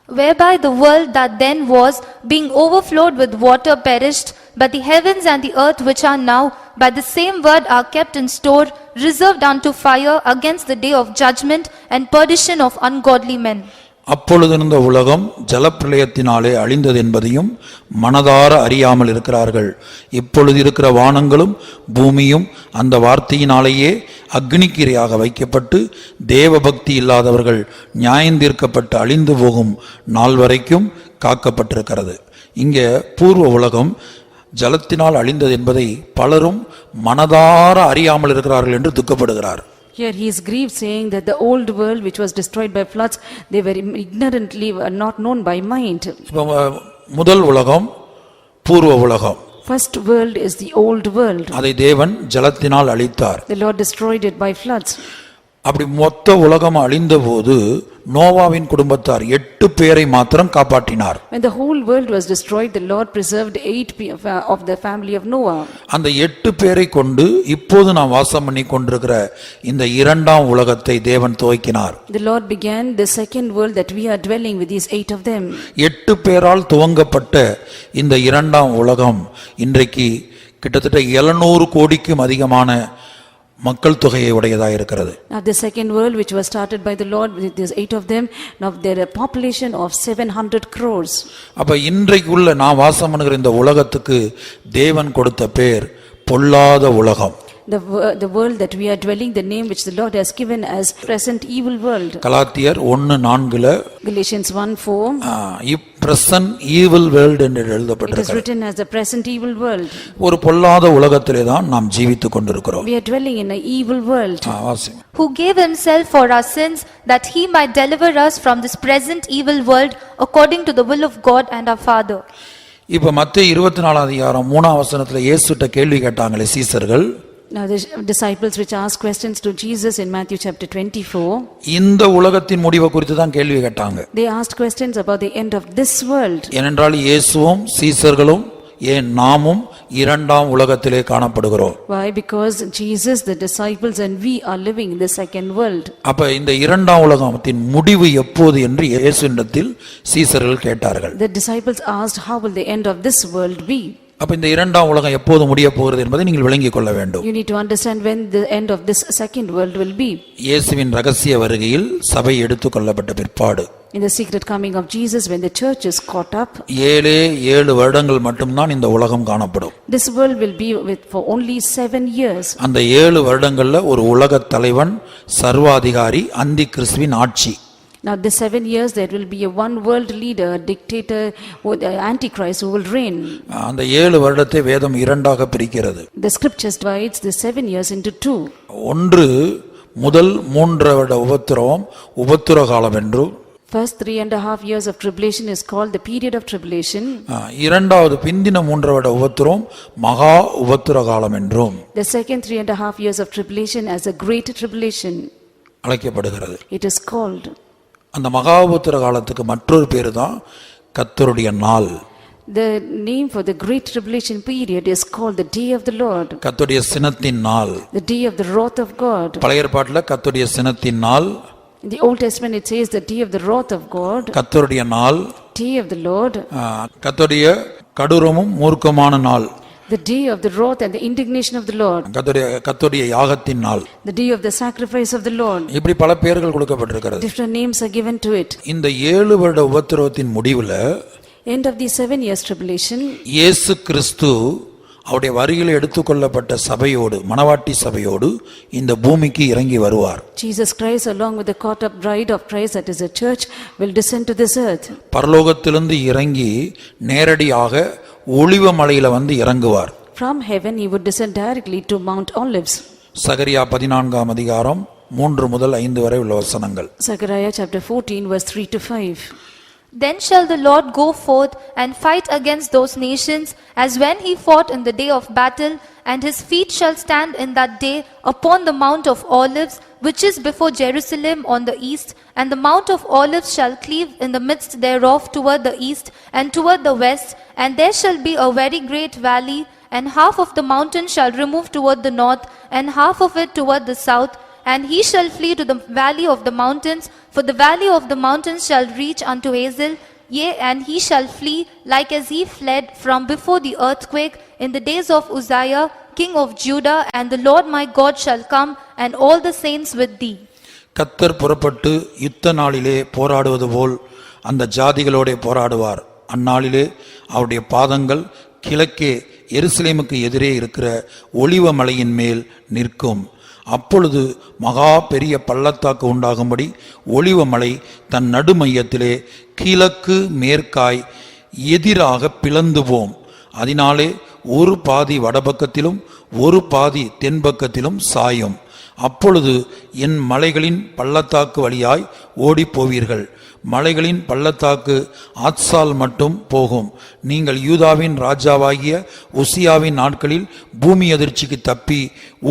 Whereby the world that then was, being overflowed with water, perished, but the heavens and the earth which are now, by the same word are kept in store, reserved unto fire against the day of judgment and perdition of ungodly men. அப்பொழுது இருந்த உலகம் ஜலப்பிரளயத்தினாலே அழிந்தது என்பதையும் மனதார அறியாமல் இருக்கிறார்கள். இப்பொழுது இருக்கிற வானங்களும் பூமியும் அந்த வார்த்தையினாலேயே அக்னிக்கிரையாக வைக்கப்பட்டு தேவபக்தி இல்லாதவர்கள் நியாயந்தீர்க்கப்பட்டு அழிந்து போகும் நாள் வரைக்கும் காக்கப்பட்டிருக்கிறது. இங்கே பூர்வ உலகம் ஜலத்தினால் அழிந்தது என்பதை பலரும் மனதார அறியாமல் இருக்கிறார்கள் என்று துக்கப்படுகிறார். Here he is grieved, saying that the old world which was destroyed by floods, they were ignorantly not known by mind. இப்போ முதல் உலகம் பூர்வ உலகம். First world is the old world. அதை தேவன் ஜலத்தினால் அழித்தார். The Lord destroyed it by floods. அப்படி மொத்த உலகம் அழிந்தபோது நோவாவின் குடும்பத்தார் 8 பேரை மாத்திரம் காப்பாற்றினார். When the whole world was destroyed, the Lord preserved 8 of the family of Noah. அந்த 8 பேரை கொண்டு இப்போது நாம் வாசம் பண்ணி கொண்டிருக்கிற இந்த இரண்டாம் உலகத்தை தேவன் துவக்கினார். The Lord began the second world that we are dwelling with, these 8 of them. 8 பேரால் துவங்கப்பட்ட இந்த இரண்டாம் உலகம் இன்றைக்கு கிட்டத்தட்ட 700 கோடிக்கும் அதிகமான மக்கள் தொகையை உடையதாக இருக்கிறது. Now the second world which was started by the Lord with these 8 of them, now there are a population of 700 crores. அப்ப இன்றைக்கு உள்ள நான் வாசம் பண்ணுகிற இந்த உலகத்துக்கு தேவன் கொடுத்த பேர் பொல்லாத உலகம். The world that we are dwelling, the name which the Lord has given as present evil world. கலாத்தியர் 1:4 Galatians 1:4 present evil world என்று It is எழுதப்பட்டிருக்கிறது. written as the present evil world. ஒரு பொல்லாத உலகத்திலே தான் நாம் ஜீவித்துக் கொண்டிருக்கிறோம். We are dwelling in an evil world. வாசிங்க. Who gave himself for our sins, that he might deliver us from this present evil world, according to the will of God and our Father. இப்ப மத்தேயு 24 அதிகாரம் 3 வசனத்துல இயேசுட்ட கேள்வி கேட்டாங்களே சீசர்கள். Now the disciples which asked questions to Jesus in Matthew chapter 24, இந்த உலகத்தின் முடிவை குறித்து தான் கேள்வி கேட்டாங்க. they asked questions about the end of this world. ஏனென்றால் இயேசுவும் சீசர்களும் ஏன் நாமும் இரண்டாம் உலகத்திலே காணப்படுகிறோம். Why? Because Jesus, the disciples and we are living in the second world. அப்ப இந்த இரண்டாம் உலகத்தின் முடிவு எப்போது என்று இயேசுவிடத்தில் சீசர்கள் கேட்டார்கள். The disciples asked, how will the end of this world be? அப்ப இந்த இரண்டாம் உலகம் எப்போது முடிய போகிறது என்பதை நீங்கள் விளங்கிக் கொள்ள வேண்டும். You need to understand when the end of this second world will be. இயேசுவின் ரகசிய வருகையில் சபை எடுத்துக் கொள்ளப்பட்ட பிற்பாடு In the secret coming of Jesus, when the church is caught up, 7 வருடங்கள் மட்டும்தான் இந்த உலகம் காணப்படும். this world will be with for only 7 years. அந்த 7 வருடங்கள்ல ஒரு உலக தலைவன் சர்வாதிகாரி அந்தி கிறிஸ்துவின் ஆட்சி. Now the 7 years there will be a one world leader, dictator, or the antichrist who will reign. அந்த 7 வருடத்தை வேதம் இரண்டாக பிரிக்கிறது. The scriptures divides the 7 years into 2. ஒன்று முதல் 3 வருட உபத்திர காலம் என்றும், First 3.5 years of tribulation is called the period of tribulation. இரண்டாவது பிந்தின 3 வருட உபத்திரம் மகா உபத்திர காலம் என்றும் The second 3.5 years of tribulation as a great tribulation அழைக்கப்படுகிறது. it is called. அந்த மகா உபத்திர காலத்துக்கு மற்றொரு பேரு தான் கர்த்தருடைய நாள். The name for the great tribulation period is called the day of the Lord, கர்த்தருடைய சினத்தின் நாள். the day of the wrath of God. பழைய ஏற்பாட்டில் கர்த்தருடைய சினத்தின் நாள், In the Old Testament it says the day of the wrath of God, கர்த்தருடைய நாள், day of the Lord, கர்த்தருடைய கடூரமும் மூர்க்கமான நாள், the day of the wrath and the indignation of the Lord, கர்த்தருடைய யாகத்தின் நாள். the day of the sacrifice of the Lord. இப்படி பல பெயர்கள் கொடுக்கப்பட்டிருக்கிறது. Different names are given to it. இந்த 7 வருட உபத்திரவத்தின் முடிவுல End of the 7 years tribulation, இயேசு கிறிஸ்து அவருடைய வருகையில் எடுத்துக்கொள்ளப்பட்ட சபையோடு, மணவாட்டி சபையோடு இந்த பூமிக்கு இறங்கி வருவார். Jesus Christ along with the caught up bride of Christ, that is a church, will descend to this earth. பரலோகத்திலிருந்து இறங்கி நேரடியாக ஒலிவ மலையில வந்து இறங்குவார். From heaven he would descend directly to Mount Olives. சகரியா 14 அதிகாரம் 3 முதல் 5 வரை உள்ள வசனங்கள். Zechariah chapter 14 verse 3 to 5. Then shall the Lord go forth and fight against those nations, as when he fought in the day of battle, and his feet shall stand in that day upon the Mount of Olives, which is before Jerusalem on the east, and the Mount of Olives shall cleave in the midst thereof toward the east and toward the west, and there shall be a very great valley, and half of the mountain shall remove toward the north, and half of it toward the south. And he shall flee to the valley of the mountains, for the valley of the mountains shall reach unto Hazel. Yea, and he shall flee like as he fled from before the earthquake in the days of Uzziah, king of Judah, and the Lord my God shall come, and all the saints with thee. கர்த்தர் புறப்பட்டு யுத்த நாளிலே போராடுவது போல் அந்த ஜாதிகளோடே போராடுவார். அந்நாளிலே அவருடைய பாதங்கள் கிழக்கே எருசலேமுக்கு எதிரே இருக்கிற ஒலிவ மலையின் மேல் நிற்கும். அப்பொழுது மகா பெரிய பள்ளத்தாக்கு உண்டாகும்படி ஒலிவ மலை தன் நடுமையத்திலே கிழக்கு மேற்காய் எதிராக பிளந்து போம். அதனாலே ஒரு பாதி வடபக்கத்திலும் ஒரு பாதி தென்பக்கத்திலும் சாயும். அப்பொழுது என் மலைகளின் பள்ளத்தாக்கு வழியாய் ஓடிப் போவீர்கள். மலைகளின் பள்ளத்தாக்கு ஆத்சால் மட்டும் போகும். நீங்கள் யூதாவின் ராஜாவாகிய உசியாவின் நாட்களில் பூமி அதிர்ச்சிக்கு தப்பி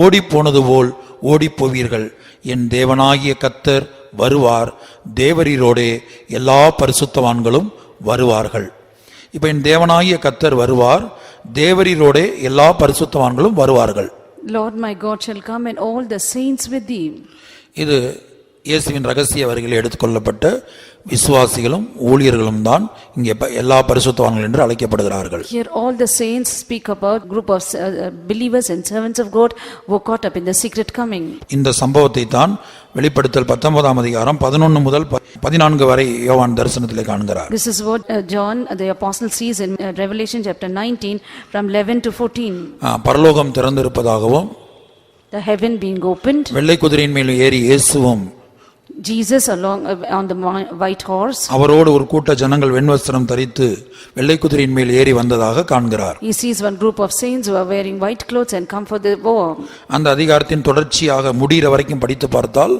ஓடிப்போனது போல் ஓடிப்போவீர்கள். என் தேவனாகிய கர்த்தர் வருவார், தேவரீரோடே எல்லா பரிசுத்தவான்களும் வருவார்கள். இப்ப என் தேவனாகிய கர்த்தர் வருவார், தேவரீரோடே எல்லா பரிசுத்தவான்களும் வருவார்கள். Lord my God shall come and all the saints with thee. இது இயேசுவின் ரகசிய வருகையில் எடுத்துக்கொள்ளப்பட்ட விசுவாசிகளும் ஊழியர்களும் தான் இங்கே எல்லா பரிசுத்தவான்கள் என்று அழைக்கப்படுகிறார்கள். Here all the saints speak about group of believers and servants of God who are caught up in the secret coming. இந்த சம்பவத்தை தான் வெளிப்படுத்தல் 19ஆம் அதிகாரம் 11 முதல் 14 வரை யோவான் தரிசனத்திலே காண்கிறார். This is what John the apostle sees in Revelation chapter 19 from 11 to 14. பரலோகம் திறந்திருப்பதாகவும், The heaven being opened, வெள்ளை குதிரையின் மேல் ஏறி இயேசுவும் Jesus along on the white horse, அவரோடு ஒரு கூட்ட ஜனங்கள் வெண்வஸ்திரம் தரித்து வெள்ளை குதிரையின் மேல் ஏறி வந்ததாக காண்கிறார். he sees one group of saints who are wearing white clothes and come for the war. அந்த அதிகாரத்தின் தொடர்ச்சியாக முடிகிற வரைக்கும் படித்து பார்த்தால்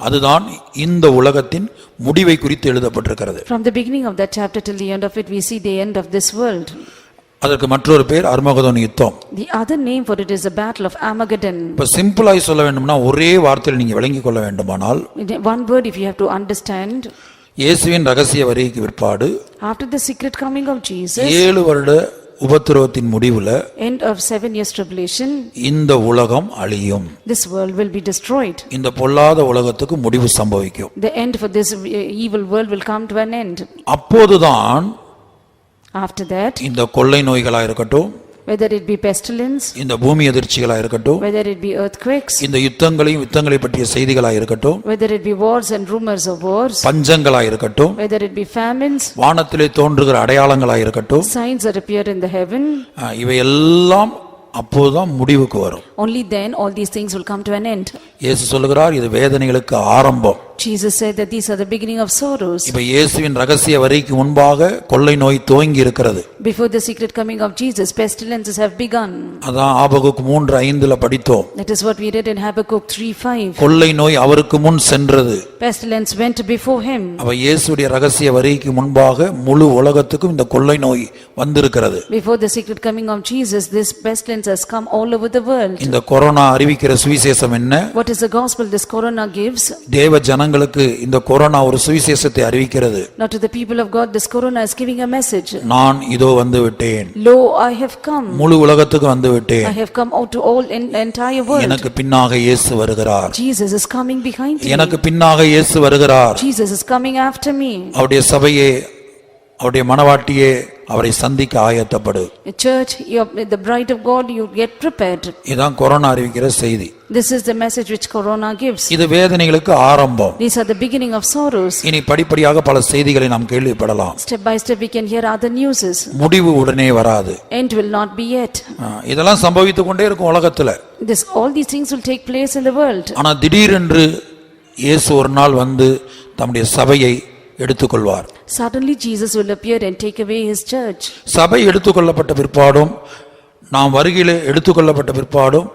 அதுதான் இந்த உலகத்தின் முடிவை குறித்து எழுதப்பட்டிருக்கிறது. From the beginning of that chapter till the end of it, we see the end of this world. அதற்கு மற்றொரு பேர் அர்மகதோன் யுத்தம். The other name for it is the battle of Armageddon. இப்ப சிம்பிளாய் சொல்ல வேண்டும்னா, ஒரே வார்த்தையில் நீங்க விளங்கிக் கொள்ள வேண்டுமானால், In one word, if you have to understand, இயேசுவின் ரகசிய வருகைக்கு பிற்பாடு after the secret coming of Jesus, 7 வருட உபத்திரவத்தின் முடிவுல end of 7 years tribulation, இந்த உலகம் அழியும். this world will be destroyed. இந்த பொல்லாத உலகத்துக்கு முடிவு சம்பவிக்கும். The end for this evil world will come to an end. அப்போதுதான் After that, இந்த கொள்ளை நோய்களா இருக்கட்டும், whether it be pestilence, இந்த பூமி அதிர்ச்சிகளா இருக்கட்டும், whether it be earthquakes, இந்த யுத்தங்களை பற்றிய செய்திகளா இருக்கட்டும், whether it be wars and rumors of wars, பஞ்சங்களா இருக்கட்டும், whether it be famines, வானத்திலே தோன்றுகிற அடையாளங்களா இருக்கட்டும், signs that appear in the heaven, இவையெல்லாம் அப்போதுதான் முடிவுக்கு வரும். only then all these things will come to an end. இயேசு சொல்லுகிறார், இது வேதனைகளுக்கு ஆரம்பம். Jesus said that these are the beginning of sorrows. இப்ப இயேசுவின் ரகசிய வருகைக்கு முன்பாக கொள்ளை நோய் துவங்கி இருக்கிறது. Before the secret coming of Jesus, pestilences have begun. அதான் ஆபகுக் 3:5 படித்தோம். That is what we read in Habakkuk 3:5. கொள்ளை நோய் அவருக்கு முன் சென்றது. Pestilence went before him. அப்ப இயேசுடைய ரகசிய வருகைக்கு முன்பாக முழு உலகத்துக்கும் இந்த கொள்ளை நோய் வந்திருக்கிறது. Before the secret coming of Jesus, this pestilence has come all over the world. இந்த கொரோனா அறிவிக்கிற சுவிசேஷம் என்ன? What is the gospel this corona gives? தேவ ஜனங்களுக்கு இந்த கொரோனா ஒரு சுவிசேஷத்தை அறிவிக்கிறது. Now to the people of God, this corona is giving a message. நான் இதோ வந்து விட்டேன். Lo, I have come. முழு உலகத்துக்கு வந்து விட்டேன். I have come out to all entire world. எனக்கு பின்னாக இயேசு வருகிறார். Jesus is coming behind me. எனக்கு பின்னாக இயேசு வருகிறார். Jesus is coming after me. அவருடைய சபையே, அவருடைய மனவாட்டியே, அவரை சந்திக்க ஆயத்தப்படு. The church, the bride of God, you get prepared. இதான் கொரோனா அறிவிக்கிற செய்தி. This is the message which corona gives. இது வேதனைகளுக்கு ஆரம்பம். These are the beginning of sorrows. இனி படிப்படியாக பல செய்திகளை நாம் கேள்விப்படலாம். Step by step we can hear other newses. முடிவு உடனே வராது. End will not be yet. இதெல்லாம் சம்பவித்துக் கொண்டே இருக்கும் உலகத்துல. All these things will take place in the world. ஆனா திடீரென்று இயேசு ஒரு நாள் வந்து தம்முடைய சபையை எடுத்துக்கொள்வார். Suddenly Jesus will appear and take away his church. சபை எடுத்துக்கொள்ளப்பட்ட பிற்பாடும், நாம் வருகையிலே எடுத்துக்கொள்ளப்பட்ட பிற்பாடும்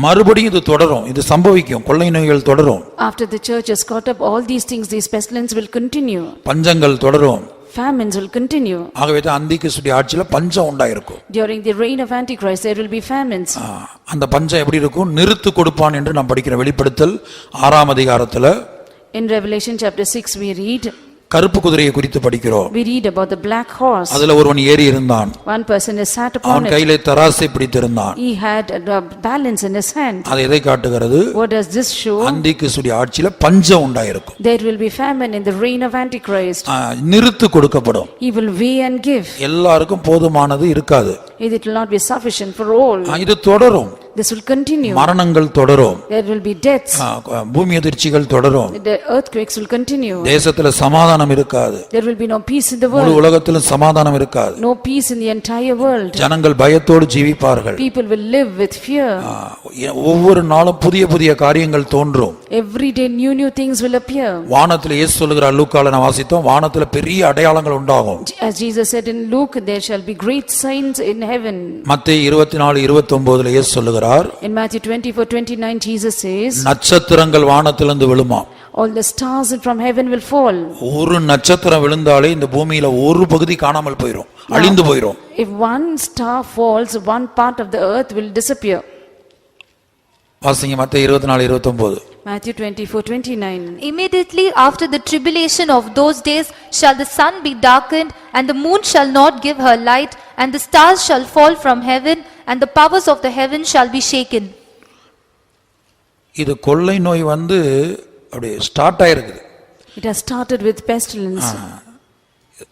மறுபடியும் இது தொடரும். இது சம்பவிக்கும். கொள்ளை நோய்கள் தொடரும். After the church is caught up, all these things, these pestilence will continue. பஞ்சங்கள் தொடரும். Famines will continue. ஆகவே தான் அந்திகிறிஸ்துவின் ஆட்சியில பஞ்சம் உண்டாயிருக்கும். During the reign of Antichrist, there will be famines. அந்த பஞ்சம் எப்படி இருக்கும்? நிறுத்து கொடுப்பான் என்று நாம் படிக்கிற வெளிப்படுத்தல் 6ஆம் அதிகாரத்துல In Revelation chapter 6 we read, கருப்பு குதிரையை குறித்து படிக்கிறோம். we read about the black horse. அதுல ஒருவன் ஏறி இருந்தான். One person is sat upon அவன் it. கையிலே தராசை பிடித்திருந்தான். He had a balance in his hand. அது எதை காட்டுகிறது? What does this show? அந்திகிறிஸ்துவின் ஆட்சியில பஞ்சம் உண்டாயிருக்கும். There will be famine in the reign of Antichrist. நிறுத்து கொடுக்கப்படும். He will weigh and give. எல்லாருக்கும் போதுமானது இருக்காது. It will not be sufficient for all. இது தொடரும். This will continue. மரணங்கள் தொடரும், There will be deaths. பூமி அதிர்ச்சிகள் தொடரும், The earthquakes will continue. தேசத்துல சமாதானம் இருக்காது, There will be no peace in the முழு world. உலகத்திலும் சமாதானம் இருக்காது, No peace in the entire world. ஜனங்கள் பயத்தோடு ஜீவிப்பார்கள். People will live with fear. ஒவ்வொரு நாளும் புதிய புதிய காரியங்கள் தோன்றும். Every day new things will appear. வானத்துல இயேசு சொல்லுகிறார், லூக்கால நான் வாசித்தோம், வானத்துல பெரிய அடையாளங்கள் உண்டாகும். As Jesus said in Luke, there shall be great signs in heaven. மத்தேயு 24:29 இயேசு சொல்லுகிறார், In Matthew 24:29 Jesus says, நட்சத்திரங்கள் வானத்திலிருந்து விழுமா. all the stars from heaven will fall. ஒரு நட்சத்திரம் விழுந்தாலே இந்த பூமியில ஒரு பகுதி காணாமல் போயிடும், அழிந்து போயிடும். If one star falls, one part of the earth will disappear. வாசிங்க மத்தேயு 24:29. Matthew 24:29. Immediately after the tribulation of those days shall the sun be darkened, and the moon shall not give her light, and the stars shall fall from heaven, and the powers of the heaven shall be shaken. இது கொள்ளை நோய் வந்து அப்படியே start ஆயிருக்குது. It has started with pestilence.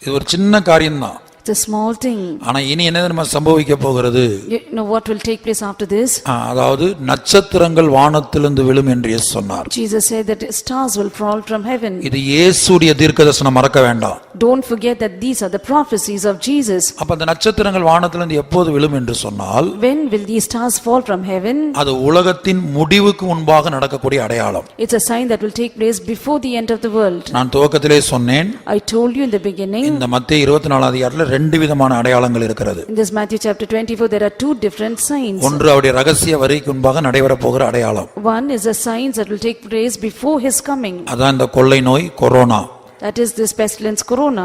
இது ஒரு சின்ன காரியம்தான். It's a small thing. ஆனா இனி என்ன தெரியுமா சம்பவிக்க போகிறது? You know what will take place after this? அதாவது நட்சத்திரங்கள் வானத்திலிருந்து விழும் என்று இயேசு சொன்னார். Jesus said that stars will fall from heaven. இது இயேசுடைய தீர்க்கதரிசனம் மறக்க வேண்டாம். Don't forget that these are the prophecies of Jesus. அப்ப அந்த நட்சத்திரங்கள் வானத்திலிருந்து எப்போது விழும் என்று சொன்னால், When will these stars fall from heaven? அது உலகத்தின் முடிவுக்கு முன்பாக நடக்கக்கூடிய அடையாளம். It's a sign that will take place before the end of the world. நான் துவக்கத்திலே சொன்னேன், I told you in the beginning. இந்த மத்தேயு 24 அதிகாரத்துல ரெண்டு விதமான அடையாளங்கள் இருக்கிறது. In this Matthew chapter 24 there are two different signs. ஒன்று அவருடைய ரகசிய வருகைக்கு முன்பாக நடைபெற போகிற அடையாளம். One is a sign that will take place before his coming. அதான் இந்த கொள்ளை நோய் corona. That is this pestilence corona.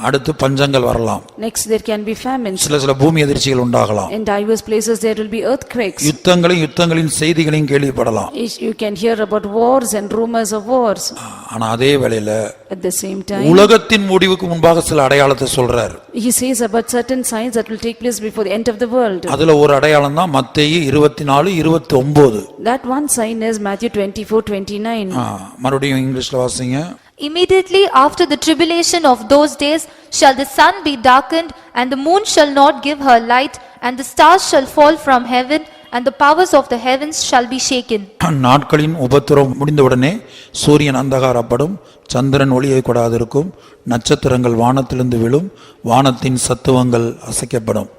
அடுத்து பஞ்சங்கள் வரலாம். Next there can be famines. சில பூமி அதிர்ச்சிகள் உண்டாகலாம். In diverse places there will be earthquakes. யுத்தங்களின் செய்திகளையும் கேள்விப்படலாம். You can hear about wars and rumors of wars. ஆனா அதே வேளையில At the same time உலகத்தின் முடிவுக்கு முன்பாக சில அடையாளத்தை சொல்றார். he says about certain signs that will take place before the end of the world. அதுல ஒரு அடையாளம் தான் மத்தேயு 24:29. That one sign is Matthew 24:29. மறுபடியும் இங்கிலீஷ்ல வாசிங்க. Immediately after the tribulation of those days shall the sun be darkened, and the moon shall not give her light, and the stars shall fall from heaven, and the powers of the heavens shall be shaken. நாட்களின் உபத்திரம் முடிந்தவுடனே சூரியன் அந்தகாரப்படும், சந்திரன் ஒளியை கொடாதிருக்கும், நட்சத்திரங்கள் வானத்திலிருந்து விழும், வானத்தின் சத்துவங்கள் அசைக்கப்படும்.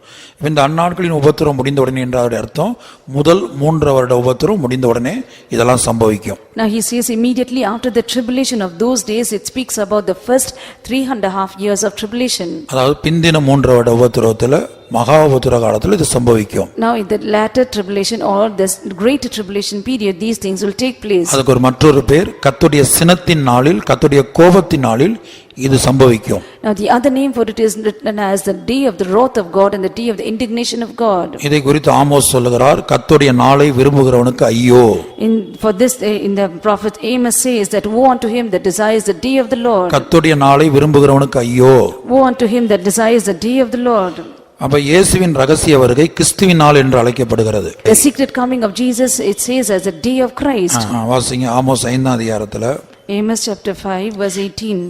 இந்த அந்நாட்களின் உபத்திரம் முடிந்தவுடனே என்றால் அர்த்தம் முதல் 3 வருட உபத்திரம் முடிந்தவுடனே இதெல்லாம் சம்பவிக்கும். Now he says immediately after the tribulation of those days, it speaks about the first 3.5 years of tribulation. அதாவது பிந்தின 3 வருட உபத்திரவத்துல மகா உபத்திர காலத்துல இது சம்பவிக்கும். Now in the latter tribulation or this great tribulation period, these things will take place. அதுக்கு ஒரு மற்றொரு பேர் கர்த்தருடைய சினத்தின் நாளில், கர்த்தருடைய கோபத்தின் நாளில் இது சம்பவிக்கும். Now the other name for it is written as the day of the wrath of God and the day of the indignation of God. இதை குறித்து ஆமோஸ் சொல்லுகிறார், கர்த்தருடைய நாளை விரும்புகிறவனுக்கு ஐயோ. For this in the prophet Amos says that woe unto him that desires the day of the Lord. கர்த்தருடைய நாளை விரும்புகிறவனுக்கு ஐயோ. Woe unto him that desires the day of the Lord. அப்ப இயேசுவின் ரகசிய வருகை கிறிஸ்துவின் நாள் என்று அழைக்கப்படுகிறது. The secret coming of Jesus, it says as the day of Christ. வாசிங்க ஆமோஸ் 5 அதிகாரத்துல. Amos chapter 5 verse 18.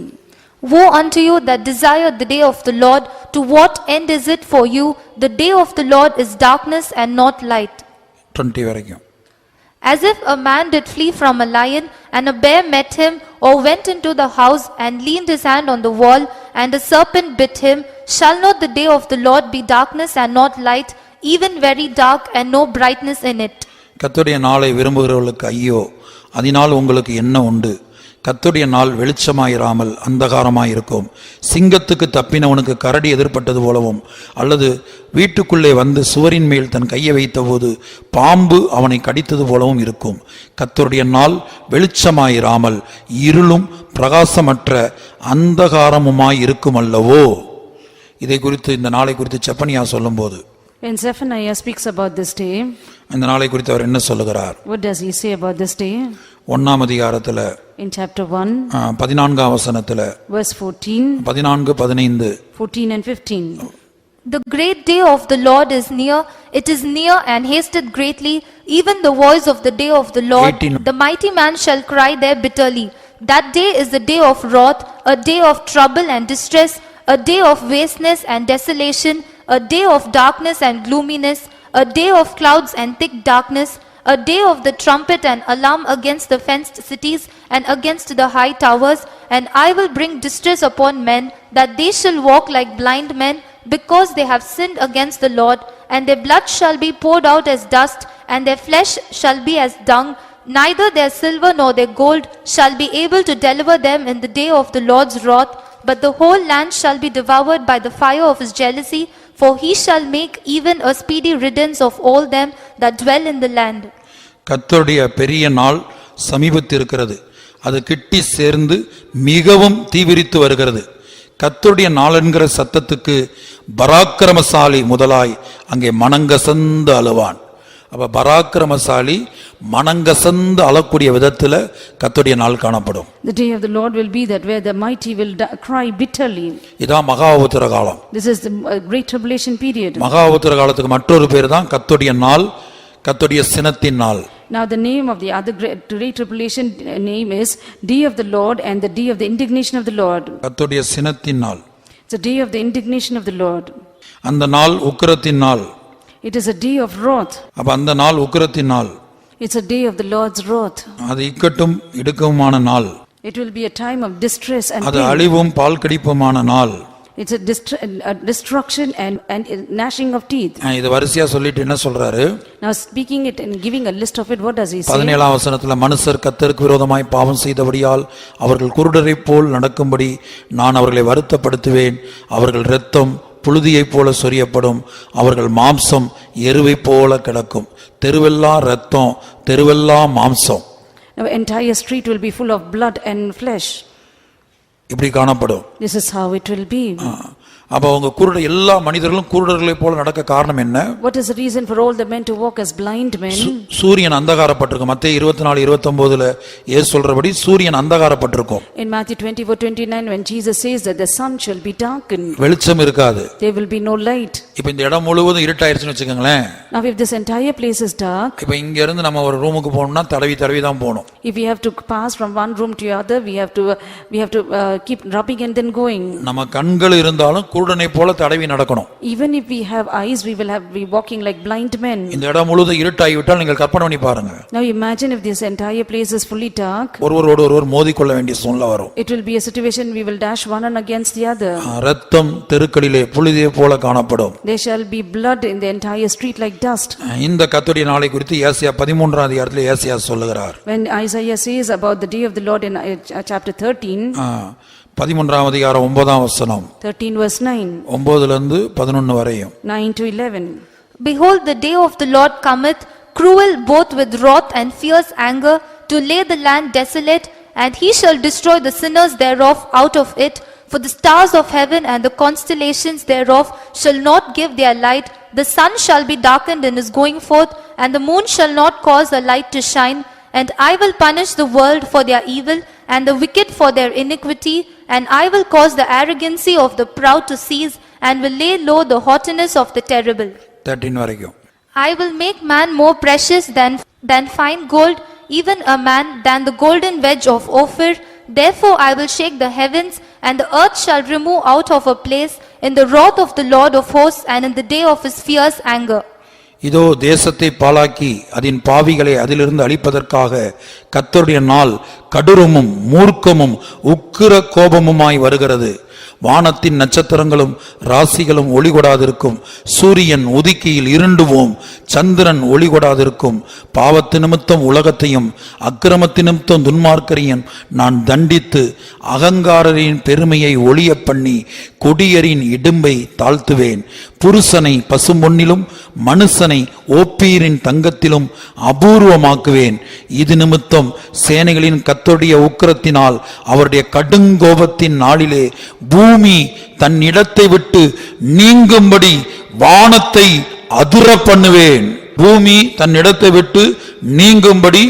Woe unto you that desire the day of the Lord, to what end is it for you? The day of the Lord is darkness and not light. 20 வரைக்கும். As if a man did flee from a lion, and a bear met him, or went into the house, and leaned his hand on the wall, and a serpent bit him, shall not the day of the Lord be darkness and not light, even very dark and no brightness in it? கர்த்தருடைய நாளை விரும்புகிறவர்களுக்கு ஐயோ, அதனால் உங்களுக்கு என்ன உண்டு? கர்த்தருடைய நாள் வெளிச்சமாயிராமல் அந்தகாரமாயிருக்கும். சிங்கத்துக்கு தப்பினவனுக்கு கரடி எதிர்பட்டது போலவும், அல்லது வீட்டுக்குள்ளே வந்து சுவரின் மேல் தன் கையை வைத்தபோது பாம்பு அவனை கடித்தது போலவும் இருக்கும். கர்த்தருடைய நாள் வெளிச்சமாயிராமல் இருளும் பிரகாசமற்ற அந்தகாரமுமாய் இருக்கும் அல்லவோ. இதை குறித்து இந்த நாளை குறித்து செப்பனியா சொல்லும்போது, When Zephaniah speaks about this day, இந்த நாளை குறித்து அவர் என்ன சொல்லுகிறார்? what does he say about this day? 1 அதிகாரத்துல In chapter 1 14 வசனத்துல verse 14, 14, 15 14 and 15. The great day of the Lord is near, it is near and hasted greatly, even the voice of the day of the Lord. 18. The mighty man shall cry there bitterly. That day is the day of wrath, a day of trouble and distress, a day of wasteness and desolation, a day of darkness and gloominess, a day of clouds and thick darkness, a day of the trumpet and alarm against the fenced cities and against the high towers. And I will bring distress upon men, that they shall walk like blind men, because they have sinned against the Lord. And their blood shall be poured out as dust, and their flesh shall be as dung. Neither their silver nor their gold shall be able to deliver them in the day of the Lord's wrath, but the whole land shall be devoured by the fire of his jealousy, for he shall make even a speedy riddance of all them that dwell in the land. கர்த்தருடைய பெரிய நாள் சமீபத்திருக்கிறது. அது கிட்டி சேர்ந்து மிகவும் தீவிரித்து வருகிறது. கர்த்தருடைய நாள் என்கிற சத்தத்துக்கு பராக்கிரமசாலி முதலாய் அங்கே மனங்கசந்து அழுவான். அப்ப பராக்கிரமசாலி மனங்கசந்து அழக்கூடிய விதத்துல கர்த்தருடைய நாள் காணப்படும். The day of the Lord will be that where the mighty will cry bitterly. இதான் மகா உபத்திர காலம். This is the great tribulation period. மகா உபத்திர காலத்துக்கு மற்றொரு பேர் தான் கர்த்தருடைய நாள், கர்த்தருடைய சினத்தின் நாள். Now the name of the other great tribulation name is Day of the Lord and the Day of the indignation of the Lord. கர்த்தருடைய சினத்தின் நாள். It's a day of the indignation of the Lord. அந்த நாள் உக்கிரத்தின் நாள். It is a day of wrath. அப்ப அந்த நாள் உக்கிரத்தின் நாள். It's a day of the Lord's wrath. அது இக்கட்டும் இடுக்கவுமான நாள். It will be a time of distress and அது pain. அழிவும் பால் கடிப்புமான நாள். It's a destruction and gnashing of teeth. இது வரிசையா சொல்லிட்டு என்ன சொல்றாரு? Now speaking it and giving a list of it, what does he say? 17ஆம் வசனத்துல மனுஷர் கர்த்தருக்கு விரோதமாய் பாவம் செய்தபடியால் அவர்கள் குருடரைப் போல் நடக்கும்படி நான் அவர்களை வருத்தப்படுத்துவேன். அவர்கள் இரத்தம் புழுதியைப் போல சொரியப்படும், அவர்கள் மாம்சம் எருவைப் போல கிடக்கும். தெருவெல்லாம் இரத்தம், தெருவெல்லாம் மாம்சம். Now entire street will be full of blood and flesh. இப்படி காணப்படும். This is how it will be. அப்ப அவங்க குருட எல்லா மனிதர்களும் குருடர்களைப் போல நடக்க காரணம் என்ன? What is the reason for all the men to walk as blind men? சூரியன் அந்தகாரப்பட்டிருக்கும். மத்தேயு 24:29 இயேசு சொல்றபடி சூரியன் அந்தகாரப்பட்டிருக்கும். In Matthew 24:29 when Jesus says that the sun shall be darkened, வெளிச்சம் இருக்காது. there will be no light. இப்ப இந்த இடம் முழுவதும் இருட்டாயிருச்சுன்னு வெச்சுக்கங்களேன். Now if this entire place is dark, இப்ப இங்க இருந்து நம்ம ஒரு ரூமுக்கு போகணும்னா தடவி தான் போகணும். if we have to pass from one room to other, we have to keep rubbing and then going. நம்ம கண்கள் இருந்தாலும் குருடனை போல தடவி நடக்கணும். Even if we have eyes, we will be walking like blind men. இந்த இடம் முழுவதும் இருட்டாகி விட்டால் நீங்கள் கற்பனை பண்ணி பாருங்க. Now imagine if this entire place is fully dark. ஒருவரோடு ஒருவர் மோதிக்கொள்ள வேண்டிய சூழ்நிலை வரும். It will be a situation we will dash one against the other. இரத்தம் தெருக்களிலே புழுதியை போல காணப்படும். There shall be blood in the entire street like dust. இந்த கர்த்தருடைய நாளை குறித்து ஏசாயா 13ஆம் அதிகாரத்தில் ஏசாயா சொல்லுகிறார். When Isaiah says about the day of the Lord in chapter 13, 13ஆம் அதிகாரம் 9ஆம் வசனம், 13 verse 9, 9 இருந்து 11 வரையும். 9 to 11. Behold, the day of the Lord cometh, cruel both with wrath and fierce anger, to lay the land desolate, and he shall destroy the sinners thereof out of it. For the stars of heaven and the constellations thereof shall not give their light. The sun shall be darkened in his going forth, and the moon shall not cause the light to shine. And I will punish the world for their evil, and the wicked for their iniquity, and I will cause the arrogancy of the proud to cease, and will lay low the haughtiness of the terrible. 13 வரைக்கும். I will make man more precious than fine gold, even a man than the golden wedge of Ophir. Therefore I will shake the heavens, and the earth shall remove out of her place in the wrath of the Lord of hosts, and in the day of his fierce anger. இதோ தேசத்தை பாழாக்கி அதன் பாவிகளை அதிலிருந்து அழிப்பதற்காக கர்த்தருடைய நாள் கடூரமும் மூர்க்கமும் உக்கிர கோபமுமாய் வருகிறது. வானத்தின் நட்சத்திரங்களும் ராசிகளும் ஒளிகொடாதிருக்கும். சூரியன் உதிக்கையில் இருண்டுவோம், சந்திரன் ஒளிகொடாதிருக்கும். பாவத்து நிமித்தம் உலகத்தையும் அக்கிரமத்து நிமித்தம் துன்மார்க்கரையும் நான் தண்டித்து அகங்காரரின் பெருமையை ஒளிய பண்ணி கொடியரின் இடும்பை தாழ்த்துவேன். புருஷனை பசும்பொன்னிலும் மனுஷனை ஓப்பீரின் தங்கத்திலும் அபூர்வமாக்குவேன். இது நிமித்தம் சேனைகளின் கர்த்தருடைய உக்கிரத்தினால் அவருடைய கடுங்கோபத்தின் நாளிலே பூமி தன் இடத்தை விட்டு நீங்கும்படி வானத்தை அதிர பண்ணுவேன். பூமி தன் இடத்தை விட்டு நீங்கும்படி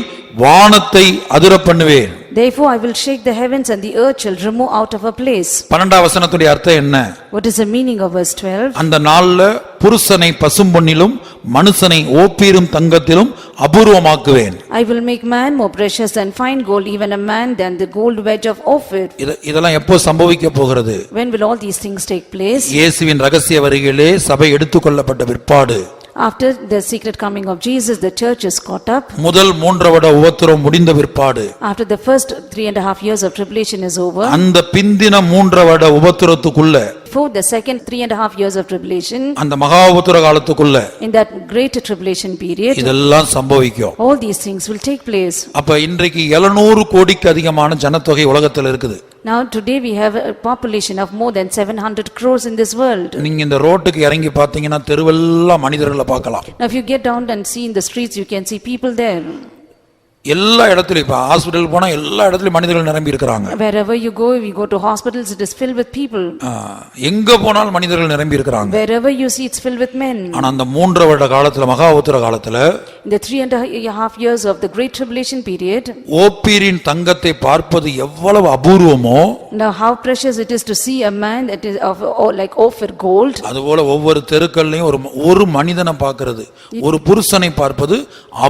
வானத்தை அதிர பண்ணுவேன். Therefore I will shake the heavens, and the earth shall remove out of her place. 12ஆம் வசனத்துடைய அர்த்தம் என்ன? What is the meaning of verse 12? அந்த நாள்ல புருஷனை பசும்பொன்னிலும் மனுஷனை ஓப்பீரும் தங்கத்திலும் அபூர்வமாக்குவேன். I will make man more precious than fine gold, even a man than the gold wedge of Ophir. இதெல்லாம் எப்போ சம்பவிக்க போகிறது? When will all these things take place? இயேசுவின் ரகசிய வருகையிலே சபை எடுத்துக்கொள்ளப்பட்ட பிற்பாடு. After the secret coming of Jesus, the church is caught up. முதல் 3 வருட உபத்திரம் முடிந்த பிற்பாடு After the first 3.5 years of tribulation is over, அந்த பிந்தின 3 வருட உபத்திரத்துக்குள்ள before the second 3.5 years of tribulation, அந்த மகா உபத்திர காலத்துக்குள்ள in that great tribulation period, இதெல்லாம் சம்பவிக்கும். all these things will take place. அப்ப இன்றைக்கு 700 கோடிக்கு அதிகமான ஜனத்தொகை உலகத்தில் இருக்குது. Now today we have a population of more than 700 crores in this world. நீங்க இந்த ரோட்டுக்கு இறங்கி பாத்தீங்கன்னா தெருவெல்லாம் மனிதர்களை பார்க்கலாம். Now if you get down and see in the streets, you can see people there. எல்லா இடத்துலயும் இப்ப ஹாஸ்பிடல் போனா எல்லா இடத்துலயும் மனிதர்கள் நிரம்பி இருக்கிறாங்க. Wherever you go to hospitals, it is filled with people. எங்க போனாலும் மனிதர்கள் நிரம்பி இருக்கிறாங்க. Wherever you see, it's filled with men. ஆனா அந்த 3 வருட காலத்துல மகா உபத்திர காலத்துல, In the 3.5 years of the great tribulation period, ஓப்பீரின் தங்கத்தை பார்ப்பது எவ்வளவு அபூர்வமோ, now how precious it is to see a man that is of like Ophir gold. அதுபோல ஒவ்வொரு தெருக்கள்லயும் ஒரு மனிதனை பார்க்கிறது, ஒரு புருஷனை பார்ப்பது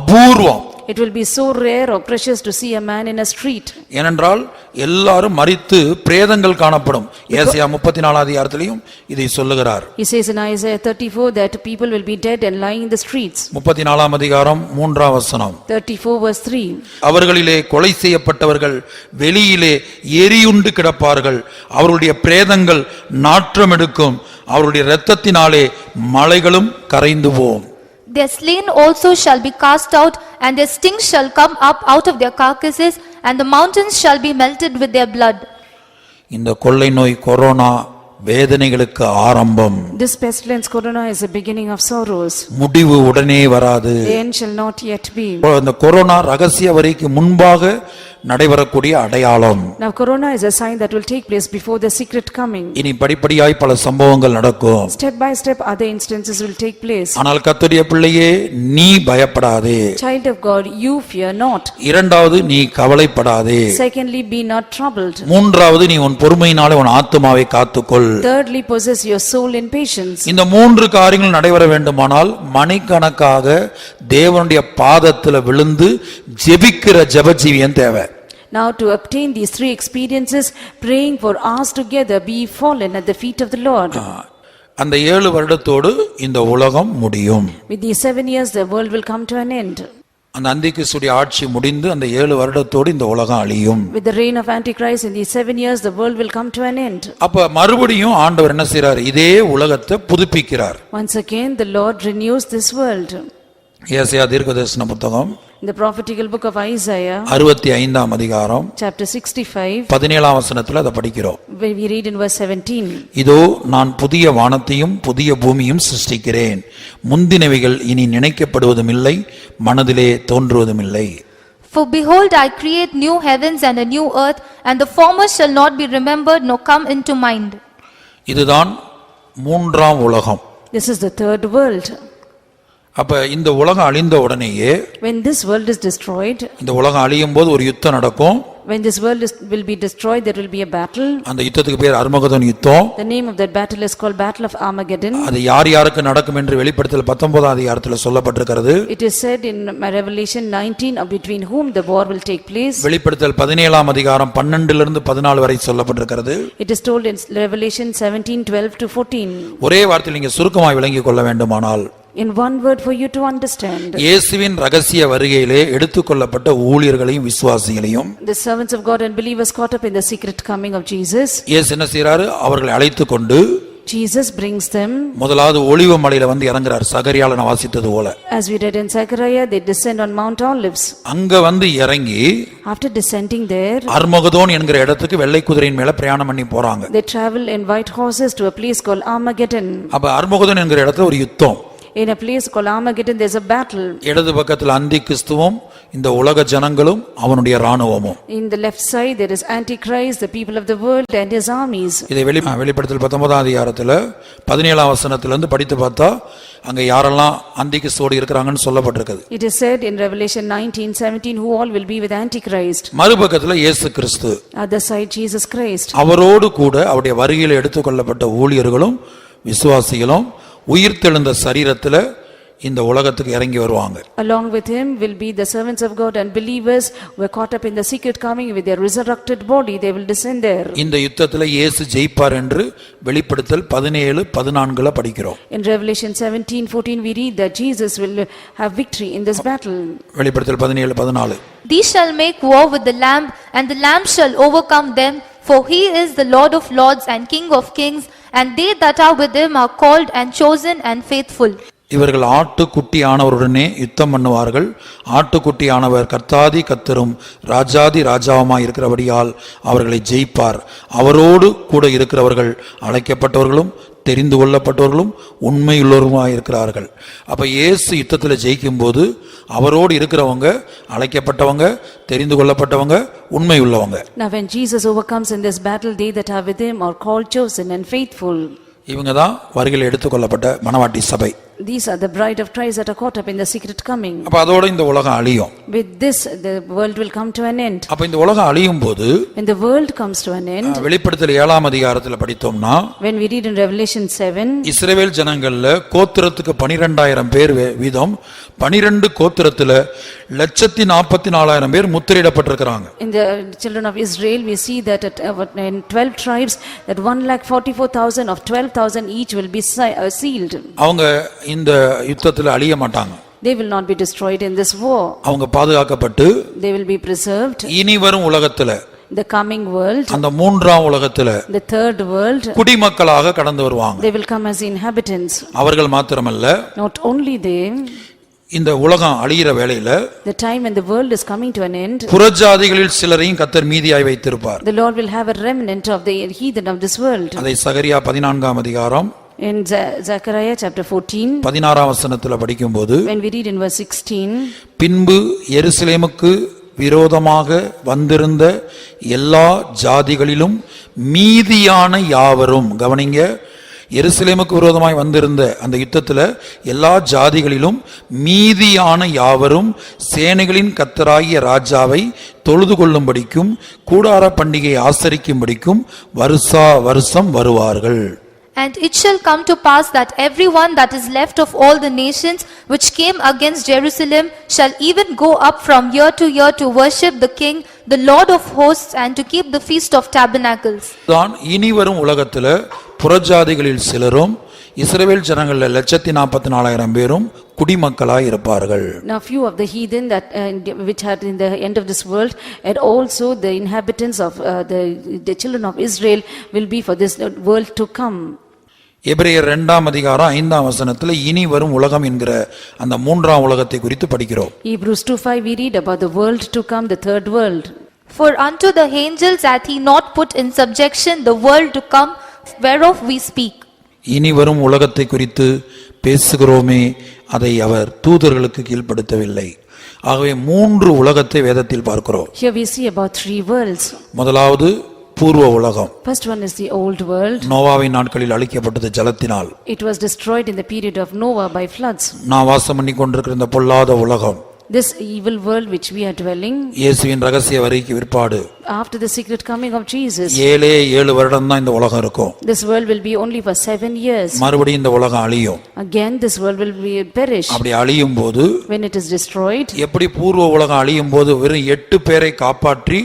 அபூர்வம். It will be so rare or precious to see a man in a street. ஏனென்றால் எல்லாரும் மரித்து பிரேதங்கள் காணப்படும். ஏசாயா 34 அதிகாரத்திலும் இதை சொல்லுகிறார். He says in Isaiah 34 that people will be dead and lying in the streets. 34 அதிகாரம் 3 வசனம். 34 verse 3. அவர்களிலே கொலை செய்யப்பட்டவர்கள் வெளியிலே எரியுண்டு கிடப்பார்கள். அவர்களுடைய பிரேதங்கள் நாற்றம் எடுக்கும். அவருடைய இரத்தத்தினாலே மலைகளும் கரைந்து போகும். Their slain also shall be cast out, and their stings shall come up out of their carcasses, and the mountains shall be melted with their blood. இந்த கொள்ளை நோய் கொரோனா வேதனைகளுக்கு ஆரம்பம். This pestilence corona is the beginning of sorrows. முடிவு உடனே வராது. The end shall not yet be. இந்த corona ரகசிய வரிக்கு முன்பாக நடைபெறக்கூடிய அடையாளம். Now corona is a sign that will take place before the secret coming. இனி படிப்படியாய் பல சம்பவங்கள் நடக்கும். Step by step other instances will take place. ஆனால் கர்த்தருடைய பிள்ளையே, நீ பயப்படாதே. Child of God, you fear not. இரண்டாவது, நீ கவலைப்படாதே. Secondly, be not troubled. மூன்றாவது, நீ உன் பொறுமையினாலே உன் ஆத்துமாவை காத்துக்கொள். Thirdly, possess your soul in patience. இந்த 3 காரியங்கள் நடைபெற வேண்டுமானால் மணிக்கணக்காக தேவனுடைய பாதத்தில் விழுந்து ஜெபிக்கிற ஜெபஜீவியம் தேவை. Now to obtain these 3 experiences, praying for hours together, be fallen at the feet of the Lord. அந்த 7 வருடத்தோடு இந்த உலகம் முடியும். With these 7 years, the world will come to an end. அந்த அந்திகிறிஸ்துவின் ஆட்சி முடிந்து அந்த 7 வருடத்தோடு இந்த உலகம் அழியும். With the reign of Antichrist in these 7 years, the world will come to an end. அப்ப மறுபடியும் ஆண்டவர் என்ன செய்றார்? இதே உலகத்தை புதுப்பிக்கிறார். Once again, the Lord renews this world. ஏசாயா தீர்க்கதரிசன புத்தகம் In the prophetical book of Isaiah, 65 அதிகாரம் chapter 65, 17 வசனத்துல அதை படிக்கிறோம். where we read in verse 17, இதோ நான் புதிய வானத்தையும் புதிய பூமியும் சிருஷ்டிக்கிறேன். முந்தினவைகள் இனி நினைக்கப்படுவதும் இல்லை, மனதிலே தோன்றுவதும் இல்லை. For behold, I create new heavens and a new earth, and the former shall not be remembered nor come into mind. இதுதான் 3ஆம் உலகம். this is the third world. அப்ப இந்த உலகம் அழிந்த உடனேயே, When this world is destroyed, இந்த உலகம் அழியும் போது ஒரு யுத்தம் நடக்கும். when this world will be destroyed, there will be a battle. அந்த யுத்தத்துக்கு பேர் அர்மகதோன் யுத்தம். The name of that battle is called Battle of Armageddon. அது யார் யாருக்கு நடக்கும் என்று வெளிப்படுத்தல் 19 அதிகாரத்தில் சொல்லப்பட்டிருக்கிறது. It is said in Revelation 19 between whom the war will take place. வெளிப்படுத்தல் 17 அதிகாரம் 12 இருந்து 14 வரை சொல்லப்பட்டிருக்கிறது. It is told in Revelation 17:12 to 14. ஒரே வார்த்தையில் நீங்க சுருக்கமாய் விளங்கிக் கொள்ள வேண்டுமானால், In one word for you to understand, இயேசுவின் ரகசிய வருகையிலே எடுத்துக்கொள்ளப்பட்ட ஊழியர்களையும் விசுவாசிகளையும் the servants of God and believers caught up in the secret coming of Jesus, இயேசு என்ன செய்றாரு? அவர்களை அழைத்துக் கொண்டு Jesus brings them. முதலாவது ஒலிவ மலையில வந்து இறங்குறார். சகரியால நான் வாசித்தது போல. As we read in Zechariah, they descend on Mount Olives. அங்க வந்து இறங்கி After descending there, அர்மகதோன் என்கிற இடத்துக்கு வெள்ளை குதிரையின் மேல பிரயாணம் பண்ணி போறாங்க. they travel in white horses to a place called Armageddon. அப்ப அர்மகதோன் என்கிற இடத்துல ஒரு யுத்தம். In a place called Armageddon, there's a battle. இடது பக்கத்தில் அந்தி கிறிஸ்துவும் இந்த உலக ஜனங்களும் அவனுடைய ராணுவமும். In the left side, there is Antichrist, the people of the world and his armies. இதை வெளிப்படுத்தல் 19 அதிகாரத்துல 17 வசனத்திலிருந்து படித்து பார்த்தா அங்க யாரெல்லாம் அந்தி கிறிஸ்துவோடு இருக்கிறாங்கன்னு சொல்லப்பட்டிருக்குது. It is said in Revelation 19:17 who all will be with Antichrist. மறுபக்கத்துல இயேசு கிறிஸ்து, Other side Jesus Christ. அவரோடு கூட அவருடைய வருகையில் எடுத்துக்கொள்ளப்பட்ட ஊழியர்களும் விசுவாசிகளும் உயிர்த்தெழுந்த சரீரத்துல இந்த உலகத்துக்கு இறங்கி வருவாங்க. Along with him will be the servants of God and believers who are caught up in the secret coming with their resurrected body. They will descend there. இந்த யுத்தத்துல இயேசு ஜெயிப்பார் என்று வெளிப்படுத்தல் 17:14 படிக்கிறோம். In Revelation 17:14 we read that Jesus will have victory in this battle. வெளிப்படுத்தல் 17:14. These shall make war with the Lamb, and the Lamb shall overcome them, for he is the Lord of lords and King of kings, and they that are with him are called and chosen and faithful. இவர்கள் ஆட்டுக்குட்டி ஆனவருடனே யுத்தம் பண்ணுவார்கள். ஆட்டுக்குட்டி ஆனவர் கர்த்தாதி கர்த்தரும் ராஜாதி ராஜாவுமாய் இருக்கிறபடியால் அவர்களை ஜெயிப்பார். அவரோடு கூட இருக்கிறவர்கள் அழைக்கப்பட்டவர்களும் தெரிந்து கொள்ளப்பட்டவர்களும் உண்மையுள்ளவருமாய் இருக்கிறார்கள். அப்ப இயேசு யுத்தத்தில் ஜெயிக்கும் போது அவரோடு இருக்கிறவங்க அழைக்கப்பட்டவங்க, தெரிந்து கொள்ளப்பட்டவங்க, உண்மை உள்ளவங்க. Now when Jesus overcomes in this battle, they that are with him are called, chosen and faithful. இவங்க தான் வருகையில் எடுத்துக்கொள்ளப்பட்ட மணவாட்டி சபை. These are the bride of Christ that are caught up in the secret coming. அப்ப அதோட இந்த உலகம் அழியும். With this the world will come to an end. அப்ப இந்த உலகம் அழியும் போது When the world comes to an end, வெளிப்படுத்தல் 7ஆம் அதிகாரத்துல படித்தோம்னா when we read in Revelation 7, இஸ்ரவேல் ஜனங்கள்ல கோத்திரத்துக்கு 12,000 பேர் வீதம் 12 கோத்திரத்துல 144,000 பேர் முத்திரையிடப்பட்டிருக்கிறாங்க. in the children of Israel we see that in 12 tribes that 1,44,000 of 12,000 each will be sealed. அவங்க இந்த யுத்தத்துல அழிய மாட்டாங்க. They will not be destroyed in this war. அவங்க பாதுகாக்கப்பட்டு They will be preserved. இனி வரும் உலகத்துல The coming world, அந்த மூன்றாம் உலகத்துல the third world, குடிமக்களாக கடந்து வருவாங்க. they will come as inhabitants. அவர்கள் மாத்திரமல்ல, Not only they, இந்த உலகம் அழிகிற வேளையில the time when the world is coming to an end, புறஜாதிகளில் சிலரையும் கர்த்தர் மீதியாய் வைத்திருப்பார். the Lord will have a remnant of the heathen of this world. அதை சகரியா 14ஆம் அதிகாரம் In Zechariah chapter 14, 16ஆம் வசனத்துல படிக்கும்போது, when we read in verse 16, பின்பு எருசலேமுக்கு விரோதமாக வந்திருந்த எல்லா ஜாதிகளிலும் மீதியான யாவரும், கவனிங்க, எருசலேமுக்கு விரோதமாய் வந்திருந்த அந்த யுத்தத்துல எல்லா ஜாதிகளிலும் மீதியான யாவரும் சேனைகளின் கர்த்தராகிய ராஜாவை தொழுது கொள்ளும்படிக்கும் கூடார பண்டிகை ஆசரிக்கும்படிக்கும் வருஷா வருஷம் வருவார்கள். And it shall come to pass that everyone that is left of all the nations which came against Jerusalem shall even go up from year to year to worship the King, the Lord of hosts, and to keep the feast of tabernacles. தான் இனி வரும் உலகத்துல புறஜாதிகளில் சிலரும் இஸ்ரவேல் ஜனங்கள்ல 144,000 பேரும் குடிமக்களாய் இருப்பார்கள். Now few of the heathen that which are in the end of this world, and also the inhabitants of the children of Israel will be for this world to come. எபிரேயர் 2ஆம் அதிகாரம் 5ஆம் வசனத்துல இனி வரும் உலகம் என்கிற அந்த மூன்றாம் உலகத்தை குறித்து படிக்கிறோம். Hebrews 2:5 we read about the world to come, the third world. For unto the angels hath he not put in subjection the world to come, whereof we speak. இனி வரும் உலகத்தை குறித்து பேசுகிறோமே, அதை அவர் தூதர்களுக்கு கீழ்ப்படுத்தவில்லை. ஆகவே 3 உலகத்தை வேதத்தில் பார்க்கிறோம். Here we see about 3 worlds. முதலாவது பூர்வ உலகம். First one is the old world. நோவாவின் நாட்களில் அழிக்கப்பட்டது ஜலத்தினால். It was destroyed in the period of Noah by floods. நான் வாசம் பண்ணி கொண்டிருக்கிற இந்த பொல்லாத உலகம், This evil world which we are dwelling, இயேசுவின் ரகசிய வருகைக்கு விற்பாடு after the secret coming of Jesus, 7 வருடம் தான் இந்த உலகம் இருக்கும். this world will be only for 7 years. மறுபடியும் இந்த உலகம் அழியும். Again this world will be perish. அப்படி அழியும் போது, When it is destroyed, எப்படி பூர்வ உலகம் அழியும் போது வெறும் 8 பேரை காப்பாற்றி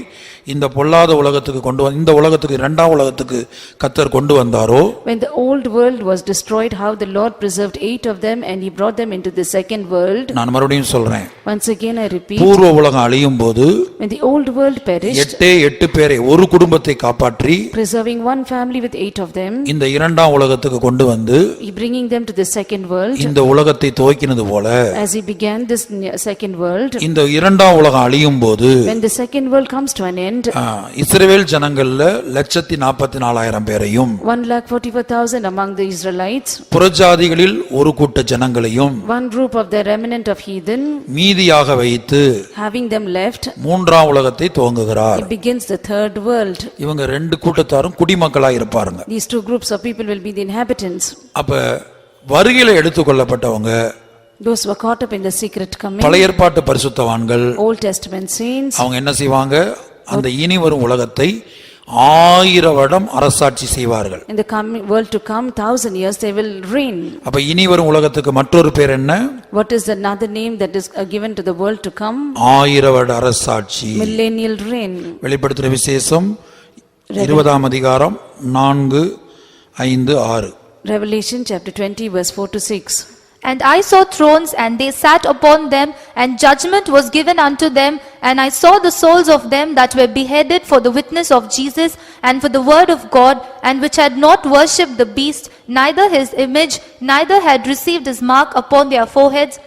இந்த பொல்லாத உலகத்துக்கு கொண்டு வந்து இந்த உலகத்துக்கு இரண்டாம் உலகத்துக்கு கர்த்தர் கொண்டு வந்தாரோ, when the old world was destroyed, how the Lord preserved 8 of them and he brought them into the second world. நான் மறுபடியும் சொல்றேன், Once again I repeat, பூர்வ உலகம் அழியும் போது when the old world perished, 8 பேரை ஒரு குடும்பத்தை காப்பாற்றி preserving one family with 8 of them, இந்த இரண்டாம் உலகத்துக்கு கொண்டு வந்து he bringing them to the second world, இந்த உலகத்தை துவக்கினது போல as he began this second world, இந்த இரண்டாம் உலகம் அழியும் போது when the second world comes to an end, இஸ்ரவேல் ஜனங்கள்ல 144,000 பேரையும் 144,000 among the Israelites, புறஜாதிகளில் ஒரு கூட்ட ஜனங்களையும் one group of the remnant of heathen, மீதியாக வைத்து having them left, மூன்றாம் உலகத்தை துவங்குகிறார். he begins the third world. இவங்க 2 கூட்டத்தாரும் குடிமக்களாய் இருப்பாருங்க. These 2 groups of people will be the inhabitants. அப்ப வருகையில எடுத்துக்கொள்ளப்பட்டவங்க, Those who are caught up in the secret coming, பழைய ஏற்பாட்டு பரிசுத்தவான்கள், Old Testament saints, அவங்க என்ன செய்வாங்க, அந்த இனி வரும் உலகத்தை 1000 வருடம் அரசாட்சி செய்வார்கள். In the coming world to come, 1000 years they will reign. அப்ப இனி வரும் உலகத்துக்கு மற்றொரு பேர் என்ன? What is another name that is given to the world to come? 1000 வருட அரசாட்சி. Millennial reign. வெளிப்படுத்தின விசேஷம் 20ஆம் அதிகாரம் 4, 5, 6. Revelation chapter 20 verse 4 to 6. And I saw thrones, and they sat upon them, and judgment was given unto them. And I saw the souls of them that were beheaded for the witness of Jesus and for the word of God, and which had not worshipped the beast, neither his image, neither had received his mark upon their foreheads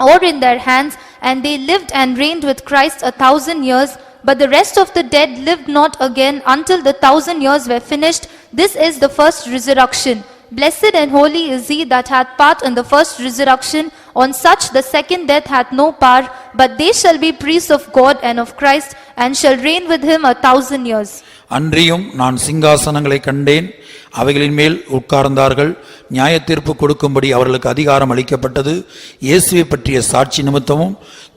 or in their hands. And they lived and reigned with Christ 1,000 years. But the rest of the dead lived not again until the 1,000 years were finished. This is the first resurrection. Blessed and holy is he that hath part in the first resurrection. On such the second death hath no power, but they shall be priests of God and of Christ, and shall reign with him 1,000 years. அன்றியும் நான் சிங்காசனங்களை கண்டேன், அவைகளின் மேல் உட்கார்ந்தார்கள். நியாயத்தீர்ப்பு கொடுக்கும்படி அவர்களுக்கு அதிகாரம் அளிக்கப்பட்டது. இயேசுவை பற்றிய சாட்சி நிமித்தமும்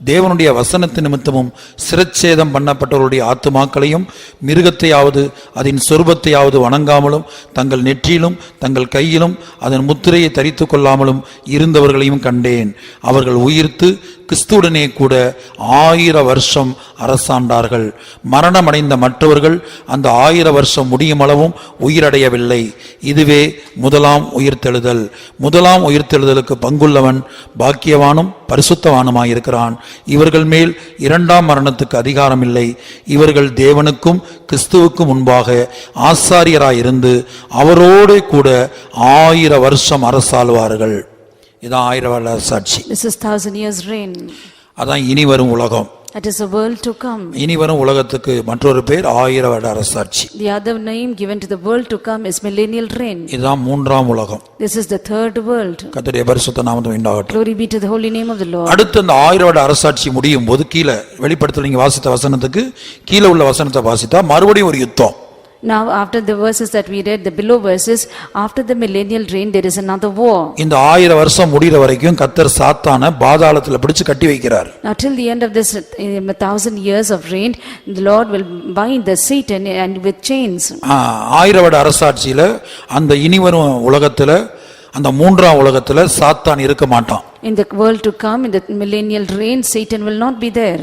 தேவனுடைய வசனத்து நிமித்தமும் சிரச்சேதம் பண்ணப்பட்டவருடைய ஆத்துமாக்களையும் மிருகத்தையாவது அதன் சொரூபத்தையாவது வணங்காமலும் தங்கள் நெற்றியிலும் தங்கள் கையிலும் அதன் முத்திரையை தரித்துக் கொள்ளாமலும் இருந்தவர்களையும் கண்டேன். அவர்கள் உயிர்த்து கிறிஸ்துவுடனே கூட 1000 வருஷம் அரசாண்டார்கள். மரணமடைந்த மற்றவர்கள் அந்த 1000 வருஷம் முடியும் அளவும் உயிரடையவில்லை. இதுவே முதலாம் உயிர்த்தெழுதல். முதலாம் உயிர்த்தெழுதலுக்கு பங்குள்ளவன் பாக்கியவானும் பரிசுத்தவானுமாயிருக்கிறான். இவர்கள் மேல் இரண்டாம் மரணத்துக்கு அதிகாரம் இல்லை. இவர்கள் தேவனுக்கும் கிறிஸ்துவுக்கும் முன்பாக ஆசாரியராயிருந்து அவரோடு கூட 1000 வருஷம் அரசாளுவார்கள். இதான் 1000 வருட அரசாட்சி. This is 1,000 years reign. அதான் இனி வரும் உலகம். That is a world to come. இனி வரும் உலகத்துக்கு மற்றொரு பேர் 1000 வருட அரசாட்சி. The other name given to the world to come is millennial reign. இதுதான் மூன்றாம் உலகம். This is the third world. கர்த்தருடைய பரிசுத்த நாமத்துக்கு உண்டாகட்டும். Glory be to the holy name of the Lord. அடுத்து அந்த 1000 வருட அரசாட்சி முடியும் போது கீழே வெளிப்படுத்தல நீங்க வாசித்த வசனத்துக்கு கீழே உள்ள வசனத்தை வாசித்தா மறுபடியும் ஒரு யுத்தம். Now after the verses that we read, the below verses, after the millennial reign there is another war. இந்த 1000 வருஷம் முடிகிற வரைக்கும் கர்த்தர் சாத்தானை பாதாளத்துல பிடிச்சு கட்டி வைக்கிறார். Now till the end of this 1,000 years of reign, the Lord will bind the Satan and with chains. 1000 வருட அரசாட்சியில அந்த இனி வரும் உலகத்துல அந்த மூன்றாம் உலகத்துல சாத்தான் இருக்க மாட்டான். In the world to come, in the millennial reign, Satan will not be there.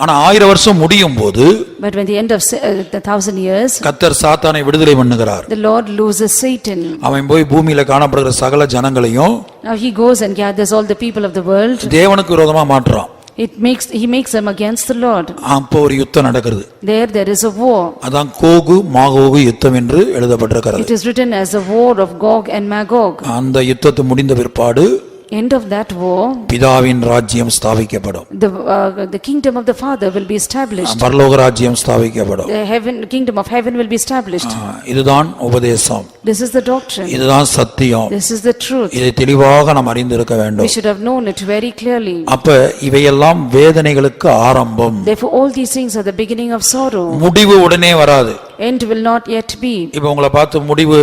ஆனா 1000 வருஷம் முடியும் போது But when the end of the 1,000 years, கர்த்தர் சாத்தானை விடுதலை பண்ணுகிறார். the Lord loses Satan. அவன் போய் பூமியில காணப்படுகிற சகல ஜனங்களையும் Now he goes and gathers all the people of the world. தேவனுக்கு விரோதமா மாற்றுறான். He makes them against the Lord. அப்போ ஒரு யுத்தம் நடக்கிறது. There is a war. அதான் கோகு மாகோகு யுத்தம் என்று எழுதப்பட்டிருக்கிறது. It is written as a war of Gog and Magog. அந்த யுத்தத்து முடிந்த பிற்பாடு End of that war, பிதாவின் ராஜ்யம் ஸ்தாபிக்கப்படும். the kingdom of the Father will be established. பரலோக ராஜ்யம் ஸ்தாபிக்கப்படும். The kingdom of heaven will be established. இதுதான் உபதேசம். This is the doctrine. இதுதான் சத்தியம். This is the truth. இதை தெளிவாக நாம் அறிந்திருக்க வேண்டும். We should have known it very clearly. அப்ப இவையெல்லாம் வேதனைகளுக்கு ஆரம்பம். Therefore all these things are the beginning of sorrow. முடிவு உடனே வராது. End will not yet be. இப்ப உங்களை பார்த்து முடிவு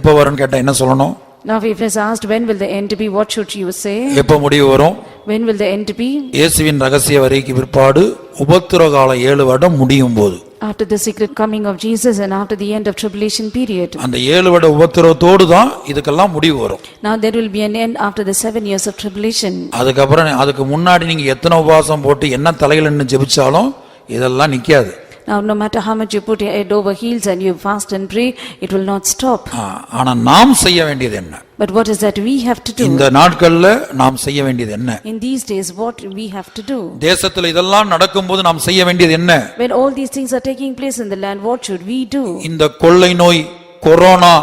எப்ப வரும்னு கேட்டா என்ன சொல்லணும்? Now if it is asked when will the end be, what should you say? எப்ப முடிவு வரும்? When will the end be? இயேசுவின் ரகசிய வருகைக்கு பிற்பாடு உபத்திரவ காலம் 7 வருடம் முடியும் போது After the secret coming of Jesus and after the end of tribulation period. அந்த 7 வருட உபத்திரவத்தோடு தான் இதுக்கெல்லாம் முடிவு வரும். Now there will be an end after the 7 years of tribulation. அதுக்கு முன்னாடி நீங்க எத்தனை உபவாசம் போட்டு என்ன தலையிலன்னு ஜெபிச்சாலும் இதெல்லாம் நிக்காது. Now no matter how much you put your head over heels and you fast and pray, it will not stop. ஆனா நாம் செய்ய வேண்டியது என்ன? But what is that we have to do? இந்த நாட்கள்ல நாம் செய்ய வேண்டியது என்ன? In these days what we have to do? தேசத்துல இதெல்லாம் நடக்கும்போது நாம் செய்ய வேண்டியது என்ன? When all these things are taking place in the land, what should we do? இந்த கொள்ளை நோய் கொரோனா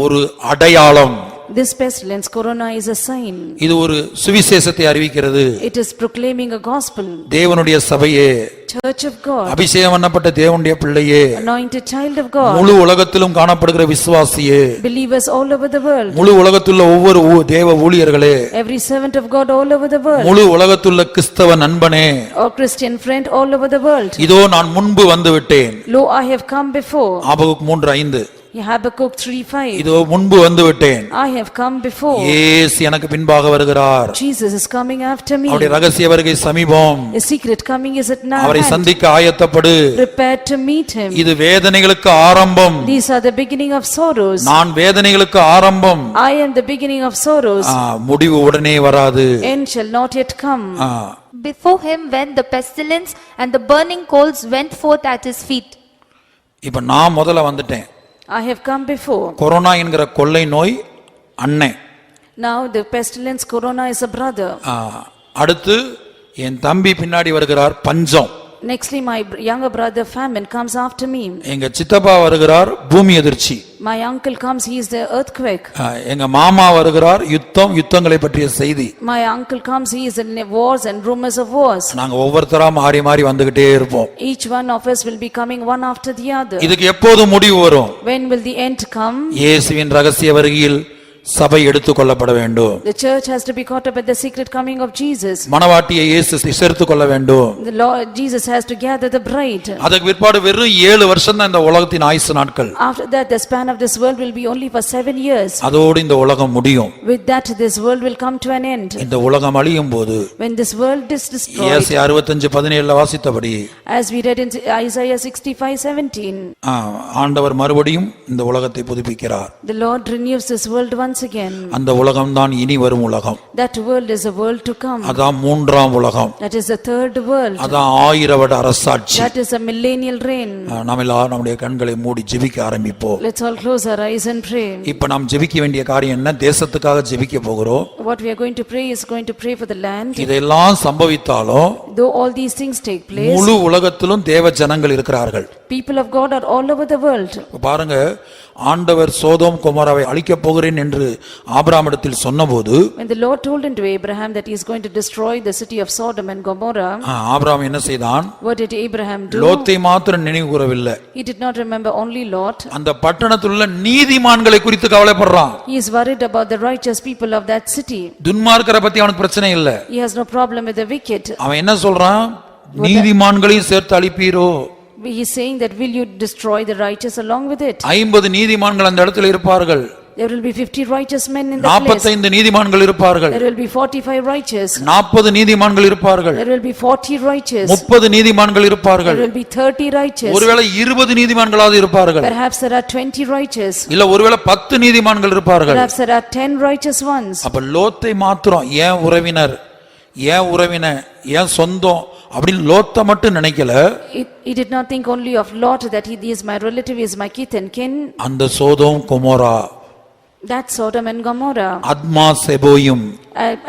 ஒரு அடையாளம். This pestilence, corona, is a sign. இது ஒரு சுவிசேஷத்தை அறிவிக்கிறது. It is proclaiming a gospel. தேவனுடைய சபையே, Church of God, அபிஷேகம் பண்ணப்பட்ட தேவனுடைய பிள்ளையே, anointed child of God, முழு உலகத்திலும் காணப்படுகிற விசுவாசியே, believers all over the world, முழு உலகத்துள்ள ஒவ்வொரு தேவ ஊழியர்களே, every servant of God all over the world, முழு உலகத்துள்ள கிறிஸ்தவ நண்பனே, or Christian friend all over the world. இதோ நான் முன்பு வந்து விட்டேன். Lo, I have come before. Habakkuk 3:5 Habakkuk 3:5. இதோ முன்பு வந்து விட்டேன், I have come before. இயேசு எனக்கு பின்பாக வருகிறார், Jesus is coming after me. அவருடைய ரகசிய வருகை சமீபம், A secret coming is at now அவரை hand. சந்திக்க ஆயத்தப்படு. Prepare to meet him. இது வேதனைகளுக்கு ஆரம்பம், These are the beginning of sorrows. நான் வேதனைகளுக்கு ஆரம்பம். I am the beginning of sorrows. முடிவு உடனே வராது. End shall not yet come. Before him went the pestilence, and the burning coals went forth at his feet. இப்ப நான் முதல்ல வந்துட்டேன். I have come before. Corona என்கிற கொள்ளை நோய் அண்ணன். Now the pestilence corona is a brother. அடுத்து என் தம்பி பின்னாடி வருகிறார் பஞ்சம். Nextly my younger brother famine comes after me. எங்க சித்தப்பா வருகிறார் பூமி எதிர்ச்சி. My uncle comes, he is the earthquake. எங்க மாமா வருகிறார் யுத்தம், யுத்தங்களை பற்றிய செய்தி. My uncle comes, he is in wars and rumors of wars. நாங்க ஒவ்வொருத்தரா மாறி மாறி வந்துகிட்டே இருப்போம். Each one of us will be coming one after the other. இதுக்கு எப்போது முடிவு வரும்? When will the end come? இயேசுவின் ரகசிய வருகையில் சபை எடுத்துக்கொள்ளப்பட வேண்டும். The church has to be caught up at the secret coming of Jesus. மணவாட்டியை இயேசு சேர்த்துக் கொள்ள வேண்டும். The Lord Jesus has to gather the bride. அதுக்கு பிற்பாடு வெறும் 7 வருஷம் தான் இந்த உலகத்தின் ஆயுசு நாட்கள். After that the span of this world will be only for 7 years. அதோடு இந்த உலகம் முடியும். With that this world will come to an end. இந்த உலகம் அழியும் போது When this world is destroyed, ஏசாயா 65:17 வாசித்தபடி as we read in Isaiah 65:17, ஆண்டவர் மறுபடியும் இந்த உலகத்தை புதுப்பிக்கிறார். the Lord renews this world once again. அந்த உலகம் தான் இனி வரும் உலகம். That world is a world to come. அதான் மூன்றாம் உலகம். That is the third world. அதான் 1000 வருட அரசாட்சி. That is a millennial reign. நாம் எல்லாரும் நம்முடைய கண்களை மூடி ஜெபிக்க ஆரம்பிப்போம். Let's all close our eyes and pray. இப்ப நாம் ஜெபிக்க வேண்டிய காரியம் என்ன? தேசத்துக்காக ஜெபிக்க போகிறோம். What we are going to pray is going to pray for the land. இதெல்லாம் சம்பவித்தாலும் Though all these things take place, முழு உலகத்திலும் தேவ ஜனங்கள் இருக்கிறார்கள். people of God are all over the world. பாருங்க, ஆண்டவர் சோதோம் கொமோராவை அழிக்கப் போகிறேன் என்று ஆபிரகாமிடத்தில் சொன்னபோது, When the Lord told unto Abraham that he is going to destroy the city of Sodom and Gomorrah, Abraham என்ன செய்தான்? what did Abraham do? லோத்தை மாத்திரம் நினைவு கூறவில்லை. He did not remember only Lot. அந்த பட்டணத்தில் உள்ள நீதிமான்களை குறித்து கவலைப்படுறான். He is worried about the righteous people of that city. துன்மார்க்கரை பத்தி அவனுக்கு பிரச்சனை இல்லை. He has no problem with the wicked. அவன் என்ன சொல்றான்? நீதிமான்களையும் சேர்த்து அழிப்பீரோ? He is saying that will you destroy the righteous along with it? 50 நீதிமான்கள் அந்த இடத்தில் இருப்பார்கள். There will be 50 righteous men in the place. 45 நீதிமான்கள் இருப்பார்கள். There will be 45 righteous. 40 நீதிமான்கள் இருப்பார்கள். There will be 40 righteous. 30 நீதிமான்கள் இருப்பார்கள். There will be 30 righteous. ஒருவேளை 20 நீதிமான்களாவது இருப்பார்கள். Perhaps there are 20 righteous. இல்ல ஒருவேளை 10 நீதிமான்கள் இருப்பார்கள். Perhaps there are 10 righteous ones. அப்ப லோத்தை மாத்திரம் ஏன் உறவினர், ஏன் சொந்தம் அப்படின்னு லோத்தை மட்டும் நினைக்கல. He did not think only of Lot, that he is my relative, he is my kith and kin. அந்த Sodom Gomorrah, That Sodom and Gomorrah, அத்மா செபோயும்,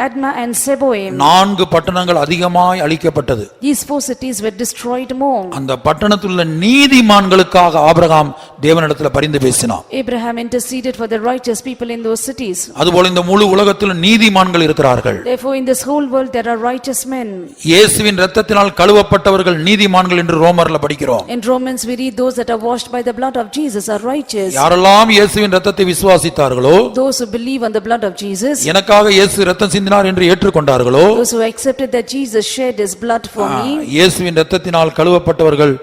Admah and Seboim, 4 பட்டணங்கள் அதிகமாய் அழிக்கப்பட்டது. these 4 cities were destroyed more. அந்த பட்டணத்தில் உள்ள நீதிமான்களுக்காக Abraham தேவனிடத்தில் பரிந்து பேசினான். Abraham interceded for the righteous people in those cities. அதுபோல இந்த முழு உலகத்தில் நீதிமான்கள் இருக்கிறார்கள். Therefore in this whole world there are righteous men. இயேசுவின் இரத்தத்தினால் கழுவப்பட்டவர்கள் நீதிமான்கள் என்று ரோமர்ல படிக்கிறோம். In Romans we read those that are washed by the blood of Jesus are righteous. யாரெல்லாம் இயேசுவின் இரத்தத்தை விசுவாசித்தார்களோ, Those who believe on the blood of Jesus, எனக்காக இயேசு இரத்தம் சிந்தினார் என்று ஏற்றுக்கொண்டார்களோ, those who accepted that Jesus shed his blood for me, இயேசுவின் இரத்தத்தினால் கழுவப்பட்டவர்கள்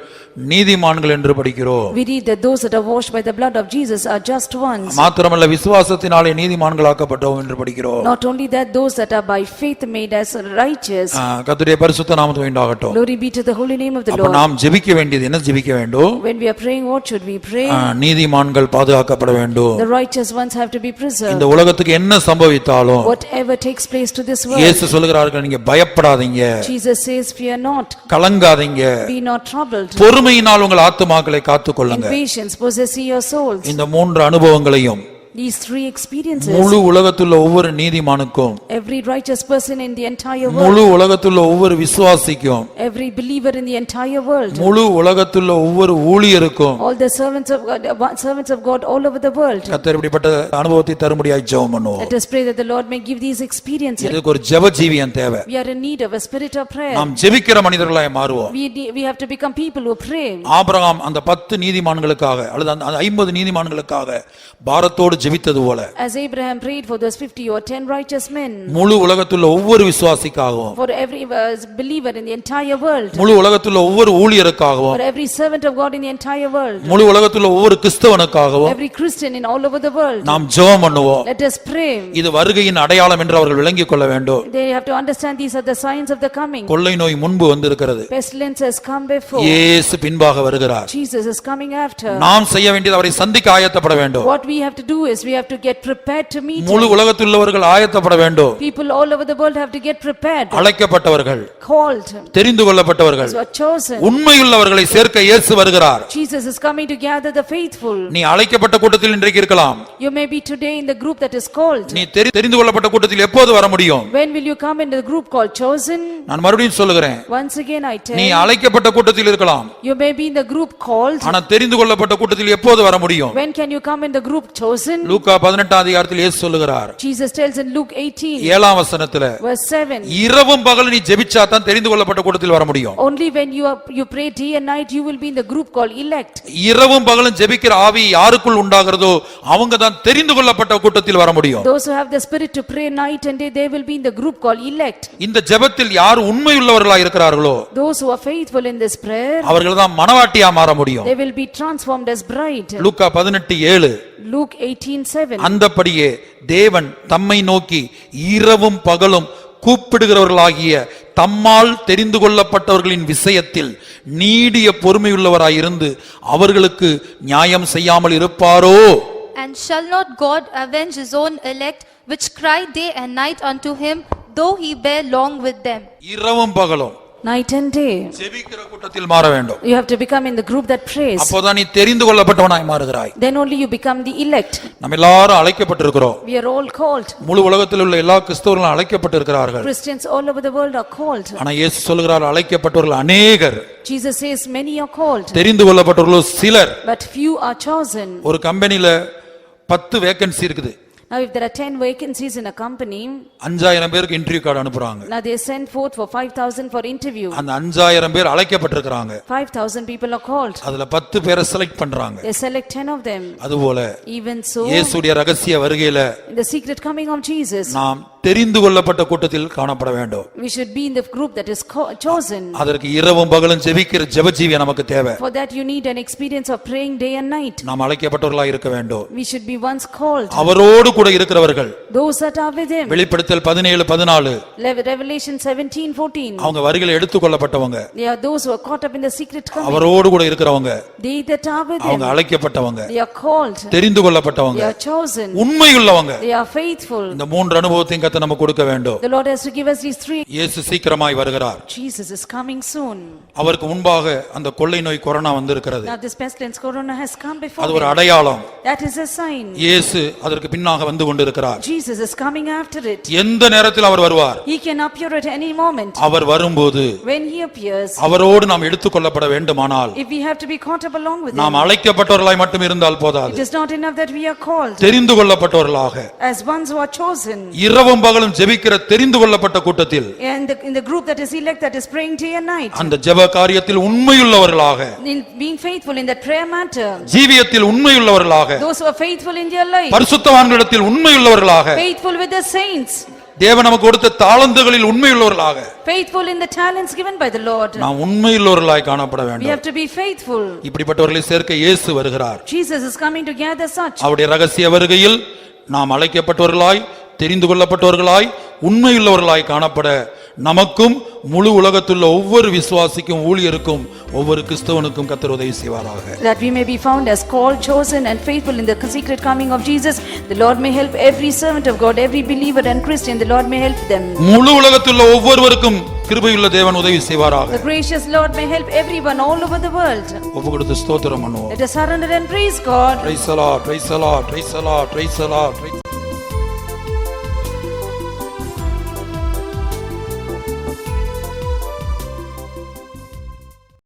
நீதிமான்கள் என்று படிக்கிறோம். we read that those that are washed by the blood of Jesus are just ones. மாத்திரமல்ல விசுவாசத்தினாலே நீதிமான்களாக்கப்பட்டோம் என்று படிக்கிறோம். Not only that, those that are by faith made as righteous. கர்த்தருடைய பரிசுத்த நாமத்துக்கு உண்டாகட்டும். Glory be to the holy name of the அப்ப Lord. நாம் ஜெபிக்க வேண்டியது என்ன? ஜெபிக்க வேண்டும். When we are praying, what should we pray? நீதிமான்கள் பாதுகாக்கப்பட வேண்டும். The righteous ones have to be preserved. இந்த உலகத்துக்கு என்ன சம்பவித்தாலும் Whatever takes place to this world, இயேசு சொல்கிறார்கள், நீங்க பயப்படாதீங்க, Jesus says, fear not, கலங்காதீங்க, be not troubled. பொறுமையினால் உங்கள் ஆத்துமாக்களை காத்துக்கொள்ளுங்க. In patience possess ye your souls. இந்த 3 அனுபவங்களையும் These 3 experiences, முழு உலகத்துள்ள ஒவ்வொரு நீதிமானுக்கும், every righteous person in the entire முழு world, உலகத்துள்ள ஒவ்வொரு விசுவாசிக்கும், every believer in the entire world, முழு உலகத்துள்ள ஒவ்வொரு ஊழியருக்கும், all the servants of God all over the world. கர்த்தர் இப்படிப்பட்ட அனுபவத்தை தரும்படியாய் ஜெபம் பண்ணுவோம். Let us pray that the Lord may give these experiences. இதுக்கு ஒரு ஜெப ஜீவியம் தேவை. We are in need of a spirit of prayer. நாம் ஜெபிக்கிற மனிதர்களாய் மாறுவோம். We have to become people who pray. Abraham அந்த 10 நீதிமான்களுக்காக அல்லது அந்த 50 நீதிமான்களுக்காக பாரத்தோடு ஜெபித்தது போல As Abraham prayed for those 50 or 10 righteous men, முழு உலகத்துள்ள ஒவ்வொரு விசுவாசிக்காகவும் for every believer in the entire world, முழு உலகத்துள்ள ஒவ்வொரு ஊழியருக்காகவும் for every servant of God in the entire world, முழு உலகத்துள்ள ஒவ்வொரு கிறிஸ்தவனுக்காகவும் every Christian in all over the world, நாம் ஜெபம் பண்ணுவோம். let us pray. இது வருகையின் அடையாளம் என்று அவர்கள் விளங்கிக் கொள்ள வேண்டும். They have to understand these are the signs of the coming. கொள்ளை நோய் முன்பு வந்திருக்கிறது, Pestilence has come before. இயேசு பின்பாக வருகிறார். Jesus is coming after. நாம் செய்ய வேண்டியது அவரை சந்திக்க ஆயத்தப்பட வேண்டும். What we have to do is we have to get prepared to meet முழு him. உலகத்துள்ளவர்கள் ஆயத்தப்பட வேண்டும். People all over the world have to get prepared, அழைக்கப்பட்டவர்கள், called, தெரிந்து கொள்ளப்பட்டவர்கள், who are chosen. உண்மையுள்ளவர்களை சேர்க்க இயேசு வருகிறார். Jesus is coming to gather the faithful. நீ அழைக்கப்பட்ட கூட்டத்தில் இன்றைக்கு இருக்கலாம். You may be today in the group that is called. நீ தெரிந்து கொள்ளப்பட்ட கூட்டத்தில் எப்போது வர முடியும்? When will you come into the group called chosen? நான் மறுபடியும் சொல்லுகிறேன், Once again I tell நீ அழைக்கப்பட்ட கூட்டத்தில் இருக்கலாம், you may be in the group called. ஆனா தெரிந்து கொள்ளப்பட்ட கூட்டத்தில் எப்போது வர முடியும்? When can you come in the group chosen? லூக்கா 18 அதிகாரத்தில் இயேசு சொல்லுகிறார், Jesus tells in Luke 18 7ஆம் வசனத்துல, verse 7, இரவும் பகலும் நீ ஜெபிச்சா தான் தெரிந்து கொள்ளப்பட்ட கூட்டத்தில் வர முடியும். only when you pray day and night you will be in the group called elect. இரவும் பகலும் ஜெபிக்கிற ஆவி யாருக்குள் உண்டாகிறதோ அவங்க தான் தெரிந்து கொள்ளப்பட்ட கூட்டத்தில் வர முடியும். Those who have the spirit to pray night and day, they will be in the group called elect. இந்த ஜெபத்தில் யார் உண்மையுள்ளவர்களாய் இருக்கிறார்களோ Those who are faithful in this prayer, அவர்கள் தான் மணவாட்டியா மாற முடியும். they will be transformed as bride. Luca 18:7. Luke 18:7. அந்தபடியே தேவன் தம்மை நோக்கி இரவும் பகலும் கூப்பிடுகிறவர்களாகிய தம்மால் தெரிந்து கொள்ளப்பட்டவர்களின் விஷயத்தில் நீடிய பொறுமையுள்ளவராயிருந்து அவர்களுக்கு நியாயம் செய்யாமல் இருப்பாரோ? And shall not God avenge his own elect, which cry day and night unto him, though he bear long with them? இரவும் பகலும் Night and day. ஜெபிக்கிற கூட்டத்தில் மாற வேண்டும். You have to become in the group that prays. அப்போதான் நீ தெரிந்து கொள்ளப்பட்டவனாய் மாறுகிறாய். Then only you become the elect. நம்ம எல்லாரும் அழைக்கப்பட்டிருக்கிறோம். We are all called. முழு உலகத்தில் உள்ள எல்லா கிறிஸ்தவர்களும் அழைக்கப்பட்டிருக்கிறார்கள். Christians all over the world are called. ஆனா இயேசு சொல்கிறார், அழைக்கப்பட்டவர்கள் அநேகர், Jesus says many are called, தெரிந்து கொள்ளப்பட்டவர்களோ சிலர். but few are chosen. ஒரு கம்பெனில 10 வேகன்சி இருக்குது. Now if there are 10 vacancies in a company, 5000 பேருக்கு இன்டர்வியூ கார்டு அனுப்புறாங்க. now they send forth for 5,000 for interview. அந்த 5000 பேர் அழைக்கப்பட்டிருக்கிறாங்க. 5,000 people are called. அதுல 10 பேரை செலக்ட் பண்றாங்க. They select 10 of them. அதுபோல Even so, இயேசுடைய ரகசிய வருகையில in the secret coming of Jesus, நாம் தெரிந்து கொள்ளப்பட்ட கூட்டத்தில் காணப்பட வேண்டும். we should be in the group that is chosen. அதற்கு இரவும் பகலும் ஜெபிக்கிற ஜெபஜீவி நமக்கு தேவை. For that you need an experience of praying day and night. நாம் அழைக்கப்பட்டவர்களாய் இருக்க வேண்டும். We should be once called. அவரோடு கூட இருக்கிறவர்கள், Those that are with him. வெளிப்படுத்தல் 17:14, Revelation 17:14. அவங்க வருகையில் எடுத்துக்கொள்ளப்பட்டவங்க, They are those who are caught up in the secret coming. அவரோடு கூட இருக்கிறவங்க, They that are with him. அவங்க அழைக்கப்பட்டவங்க, They are called. தெரிந்து கொள்ளப்பட்டவங்க, They are chosen. உண்மையுள்ளவங்க. They are faithful. இந்த 3 அனுபவத்தையும் கர்த்தர் நமக்கு கொடுக்க வேண்டும். The Lord has to give us these 3. இயேசு சீக்கிரமாய் வருகிறார். Jesus is coming soon. அவருக்கு முன்பாக அந்த கொள்ளை நோய் கொரோனா வந்திருக்கிறது. Now this pestilence corona has come before அது ஒரு him. அடையாளம். That is a sign. இயேசு அதற்கு பின்னாக வந்து கொண்டிருக்கிறார். Jesus is coming after it. எந்த நேரத்தில் அவர் வருவார்? He can appear at any moment. அவர் வரும்போது When he appears, அவரோடு நாம் எடுத்துக்கொள்ளப்பட வேண்டுமானால் if we have to be caught up along with him, நாம் அழைக்கப்பட்டவர்களாய் மட்டும் இருந்தால் போதாது. it is not enough that we are called. தெரிந்து கொள்ளப்பட்டவர்களாக As ones who are chosen. இரவும் பகலும் ஜெபிக்கிற தெரிந்து கொள்ளப்பட்ட கூட்டத்தில், And in the group that is elect, that is praying day and night. அந்த ஜெப காரியத்தில் உண்மையுள்ளவர்களாக, In being faithful in that prayer matter. ஜீவியத்தில் உண்மையுள்ளவர்களாக, Those who are faithful in their life. பரிசுத்தவான்களிடத்தில் உண்மையுள்ளவர்களாக, Faithful with the saints. தேவன் நமக்கு கொடுத்த தாளந்துகளில் உண்மையுள்ளவர்களாக, Faithful in the talents given by the Lord. நாம் உண்மையுள்ளவர்களாய் காணப்பட We வேண்டும். have to be faithful. இப்படிப்பட்டவர்களை சேர்க்க இயேசு வருகிறார். Jesus is coming to gather such. அவருடைய ரகசிய வருகையில் நாம் அழைக்கப்பட்டவர்களாய், தெரிந்து கொள்ளப்பட்டவர்களாய், உண்மையுள்ளவர்களாய் காணப்பட நமக்கும் முழு உலகத்துள்ள ஒவ்வொரு விசுவாசிக்கும் ஊழியருக்கும் ஒவ்வொரு கிறிஸ்தவனுக்கும் கர்த்தர் உதவி செய்வாராக. That we may be found as called, chosen and faithful in the secret coming of Jesus. The Lord may help every servant of God, every believer and Christian. The Lord may help them. முழு உலகத்துள்ள ஒவ்வொருவருக்கும் கிருபையுள்ள தேவன் உதவி செய்வாராக. The gracious Lord may help everyone all over the world. ஒப்புக்கொடுத்து ஸ்தோத்திரம் பண்ணுவோம். Let us surrender and praise God. Praise the Lord, praise the Lord, praise the Lord, praise the Lord.